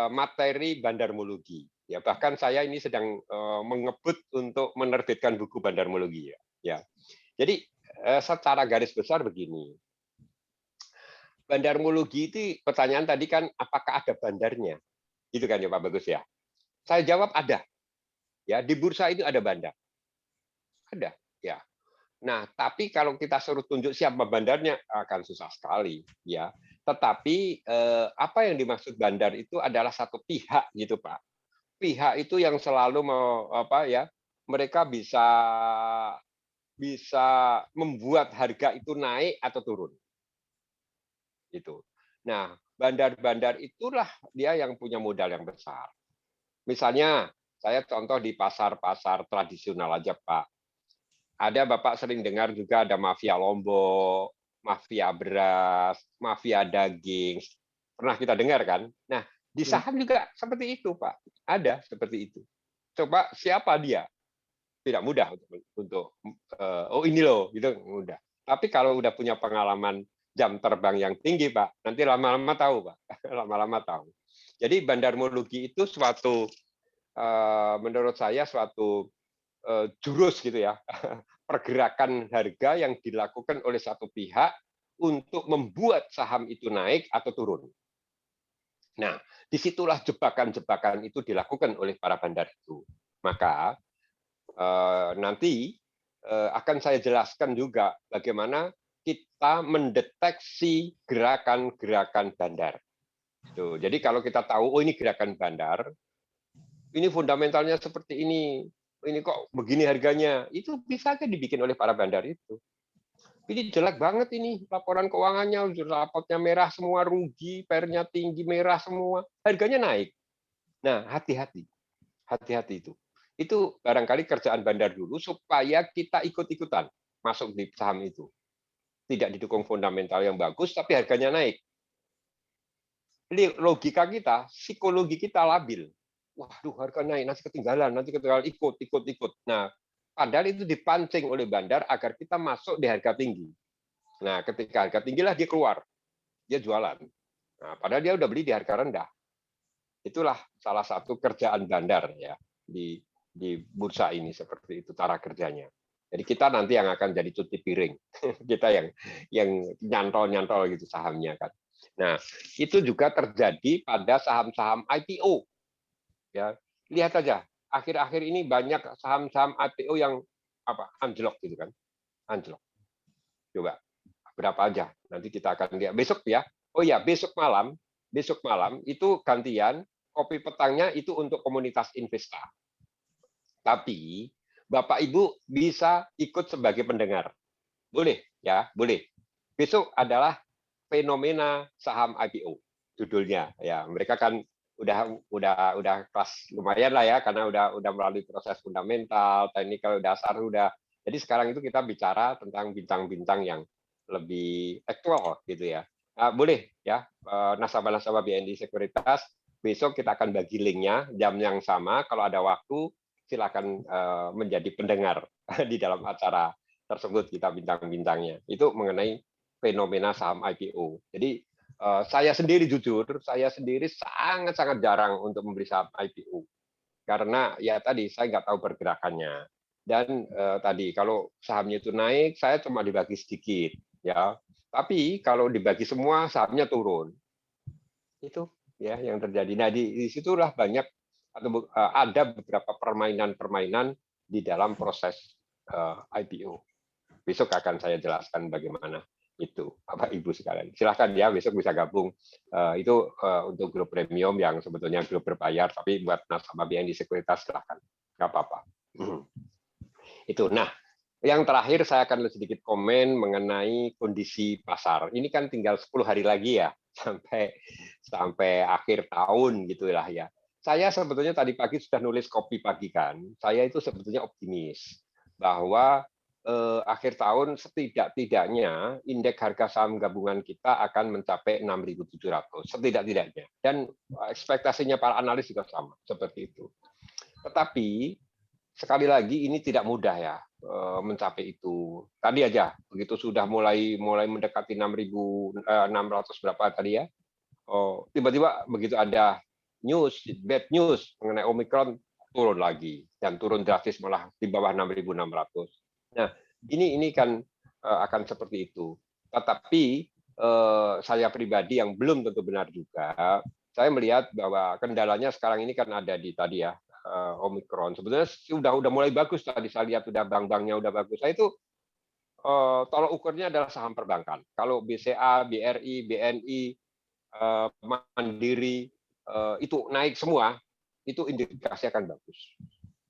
materi bandarmologi. Ya, bahkan saya ini sedang mengebut untuk menerbitkan buku bandarmologi ya. Ya. Jadi secara garis besar begini. Bandarmologi itu pertanyaan tadi kan apakah ada bandarnya? Gitu kan ya Pak Bagus ya. Saya jawab ada. Ya, di bursa itu ada bandar. Ada, ya. Nah, tapi kalau kita suruh tunjuk siapa bandarnya akan susah sekali, ya. Tetapi apa yang dimaksud bandar itu adalah satu pihak gitu, Pak. Pihak itu yang selalu mereka bisa membuat harga itu naik atau turun. Gitu. Nah, bandar-bandar itulah dia yang punya modal yang besar. Misalnya, saya contoh di pasar-pasar tradisional aja, Pak. Ada Bapak sering dengar juga ada mafia Lombok, mafia beras, mafia daging. Pernah kita dengar kan? Nah, di saham juga seperti itu, Pak. Ada seperti itu. Coba siapa dia? Tidak mudah untuk oh ini loh, gitu mudah. Tapi kalau udah punya pengalaman jam terbang yang tinggi, Pak, nanti lama-lama tahu, Pak. Lama-lama tahu. Jadi bandarmologi itu suatu menurut saya suatu jurus gitu ya, pergerakan harga yang dilakukan oleh satu pihak untuk membuat saham itu naik atau turun. Nah, disitulah jebakan-jebakan itu dilakukan oleh para bandar itu. Maka nanti akan saya jelaskan juga bagaimana kita mendeteksi gerakan-gerakan bandar. Tuh, jadi kalau kita tahu, oh ini gerakan bandar, ini fundamentalnya seperti ini kok begini harganya, itu bisa aja dibikin oleh para bandar itu. Ini jelek banget ini laporan keuangannya, raportnya merah semua, rugi, PR-nya tinggi, merah semua, harganya naik. Nah, hati-hati itu. Itu barangkali kerjaan bandar dulu supaya kita ikut-ikutan masuk di saham itu. Tidak didukung fundamental yang bagus, tapi harganya naik. Jadi logika kita, psikologi kita labil. Waduh, harga naik, nanti ketinggalan, ikut. Nah, padahal itu dipancing oleh bandar agar kita masuk di harga tinggi. Nah, ketika harga tinggi lah dia keluar, dia jualan. Nah, padahal dia udah beli di harga rendah. Itulah salah satu kerjaan bandar ya di bursa ini, seperti itu cara kerjanya. Jadi kita nanti yang akan jadi cuci piring, kita yang nyantol gitu sahamnya kan. Nah, itu juga terjadi pada saham-saham IPO. Ya, lihat aja akhir-akhir ini banyak saham-saham IPO yang anjlok gitu kan, anjlok. Coba berapa aja nanti kita akan lihat besok ya. Oh ya, besok malam itu gantian kopi petangnya itu untuk komunitas Investa. Tapi Bapak Ibu bisa ikut sebagai pendengar. Boleh ya, boleh. Besok adalah fenomena saham IPO judulnya ya. Mereka kan udah kelas lumayan lah ya, karena udah melalui proses fundamental, teknikal dasar udah. Jadi sekarang itu kita bicara tentang bintang-bintang yang lebih aktual gitu ya. Boleh ya, nasabah-nasabah BNI Sekuritas, besok kita akan bagi linknya jam yang sama. Kalau ada waktu silakan menjadi pendengar di dalam acara tersebut, kita bintang-bintangnya. Itu mengenai fenomena saham IPO. Jadi saya sendiri jujur, saya sendiri sangat-sangat jarang untuk membeli saham IPO. Karena ya tadi saya nggak tahu pergerakannya. Dan tadi kalau sahamnya itu naik, saya cuma dibagi sedikit, ya. Tapi kalau dibagi semua, sahamnya turun. Itu ya yang terjadi. Nah di situlah banyak atau ada beberapa permainan-permainan di dalam proses IPO. Besok akan saya jelaskan bagaimana itu, Bapak Ibu sekalian. Silahkan ya besok bisa gabung. Itu untuk grup premium yang sebetulnya grup berbayar, tapi buat nasabah BNI Sekuritas silahkan, nggak apa-apa. Itu. Nah, yang terakhir saya akan sedikit komen mengenai kondisi pasar. Ini kan tinggal 10 hari lagi ya sampai akhir tahun gitulah ya. Saya sebetulnya tadi pagi sudah nulis kopi pagi kan. Saya itu sebetulnya optimis bahwa akhir tahun setidak-tidaknya indeks harga saham gabungan kita akan mencapai 6.700 setidak-tidaknya, dan ekspektasinya para analis juga sama seperti itu. Tetapi sekali lagi ini tidak mudah ya mencapai itu. Tadi aja begitu sudah mulai mendekati 6.600 berapa tadi ya, tiba-tiba begitu ada bad news mengenai Omicron, turun lagi dan turun drastis malah di bawah 6.600. Nah, ini kan akan seperti itu. Tetapi saya pribadi yang belum tentu benar juga, saya melihat bahwa kendalanya sekarang ini kan ada di tadi ya, Omicron. Sebenarnya udah mulai bagus tadi saya lihat, udah bank-banknya udah bagus. Saya itu tolok ukurnya adalah saham perbankan. Kalau BCA, BRI, BNI, Mandiri itu naik semua, itu indikasi akan bagus.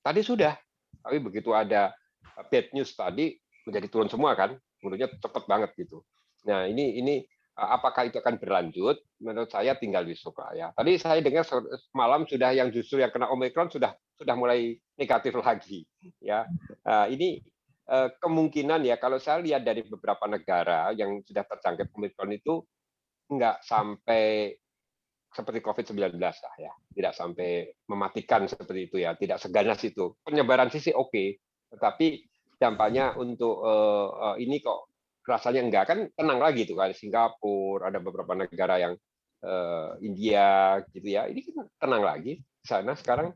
Tadi sudah, tapi begitu ada bad news tadi menjadi turun semua kan, menurutnya cepat banget gitu. Nah ini apakah itu akan berlanjut? Menurut saya tinggal besok lah ya. Tadi saya dengar malam sudah yang justru yang kena Omicron sudah mulai negatif lagi ya. Ini kemungkinan ya, kalau saya lihat dari beberapa negara yang sudah terjangkit Omicron itu nggak sampai seperti COVID-19 lah ya, tidak sampai mematikan seperti itu ya, tidak seganas itu. Penyebaran sih oke, tetapi dampaknya untuk ini kok rasanya enggak, kan tenang lagi tuh kan Singapura, ada beberapa negara yang India gitu ya, ini kan tenang lagi di sana sekarang.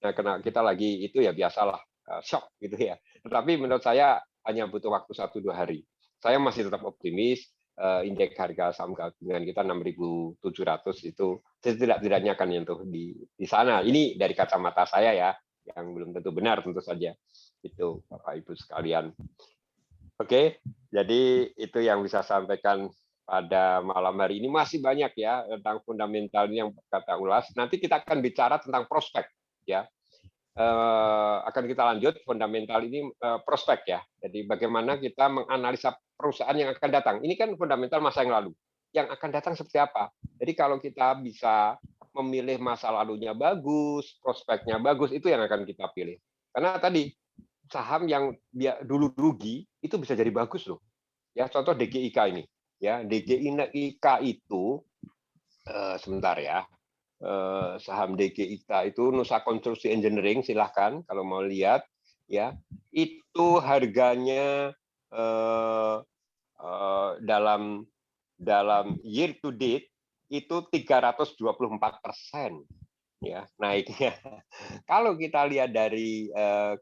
Nah, karena kita lagi itu ya biasalah shock gitu ya. Tetapi menurut saya hanya butuh waktu 1-2 hari. Saya masih tetap optimis. Indeks harga saham gabungan kita 6.700 itu setidak-tidaknya akan nyentuh di sana. Ini dari kacamata saya ya, yang belum tentu benar tentu saja. Itu Bapak Ibu sekalian. Oke, jadi itu yang bisa sampaikan pada malam hari ini. Masih banyak ya tentang fundamental ini yang kata ulas. Nanti kita akan bicara tentang prospek ya. Akan kita lanjut fundamental ini prospek ya. Jadi bagaimana kita menganalisa perusahaan yang akan datang. Ini kan fundamental masa yang lalu. Yang akan datang seperti apa? Jadi kalau kita bisa memilih masa lalunya bagus, prospeknya bagus, itu yang akan kita pilih. Karena tadi saham yang dulu rugi itu bisa jadi bagus loh. Ya, contoh DGIK ini. Ya, DGIK itu sebentar ya. Saham DGIK itu Nusa Konstruksi Engineering, silahkan kalau mau lihat ya, itu harganya dalam year to date itu 324% ya naiknya. Kalau kita lihat dari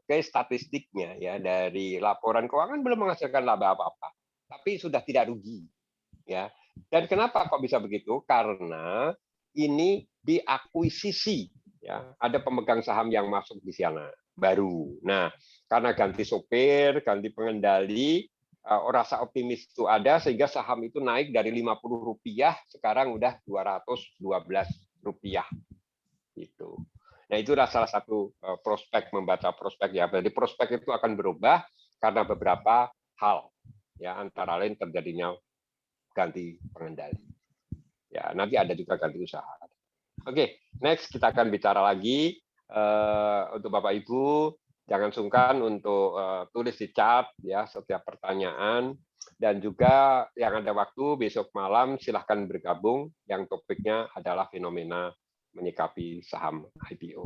case statistiknya ya, dari laporan keuangan belum menghasilkan laba apa-apa, tapi sudah tidak rugi ya. Dan kenapa kok bisa begitu? Karena ini diakuisisi ya, ada pemegang saham yang masuk di sana baru. Nah, karena ganti sopir, ganti pengendali, rasa optimis itu ada sehingga saham itu naik dari Rp50 sekarang udah Rp212 gitu. Nah, itu adalah salah satu prospek, membaca prospek ya. Jadi prospek itu akan berubah karena beberapa hal ya, antara lain terjadinya ganti pengendali. Ya, nanti ada juga ganti usaha. Oke, next kita akan bicara lagi untuk Bapak Ibu, jangan sungkan untuk tulis di chat ya setiap pertanyaan, dan juga yang ada waktu besok malam silahkan bergabung, yang topiknya adalah fenomena menyikapi saham IPO.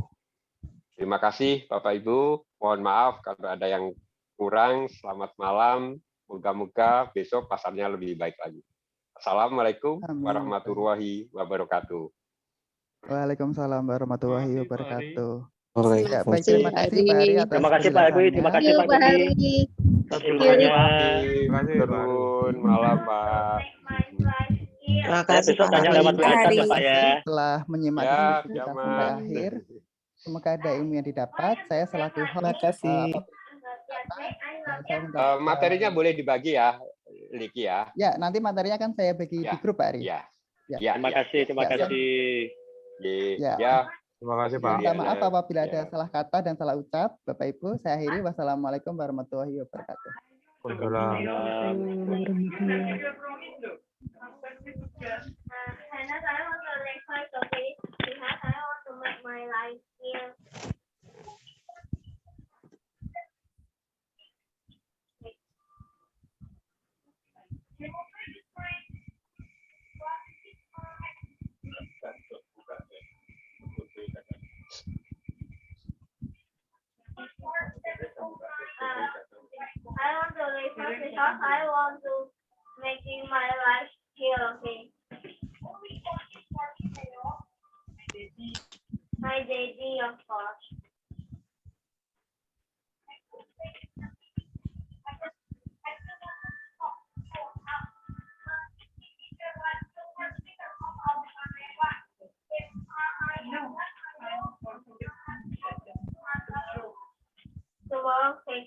Terima kasih Bapak Ibu, mohon maaf kalau ada yang kurang. Selamat malam, moga-moga besok pasarnya lebih baik lagi. Assalamualaikum warahmatullahi wabarakatuh. Waalaikumsalam warahmatullahi wabarakatuh. Ya, baik, terima kasih Pak Ari atas terima kasih Pak Ari, terima kasih Pak Dudi. Terima kasih. Turun malam Pak. Terima kasih besok tanya lewat WA ya Pak ya. Telah menyimak Ya, diskusi kita sampai akhir. Semoga ada ilmu yang didapat. Saya selaku host. Terima kasih. Materinya boleh dibagi ya, Liki ya. Ya, nanti materinya kan saya bagi di grup Pak Ari. Ya. Terima kasih, terima kasih. Ya. Terima kasih Pak. Minta maaf apabila ada salah kata dan salah ucap. Bapak Ibu, saya akhiri. Wassalamualaikum warahmatullahi wabarakatuh. because I want to making my life here. Okay. My daddy, of course. Tomorrow, okay,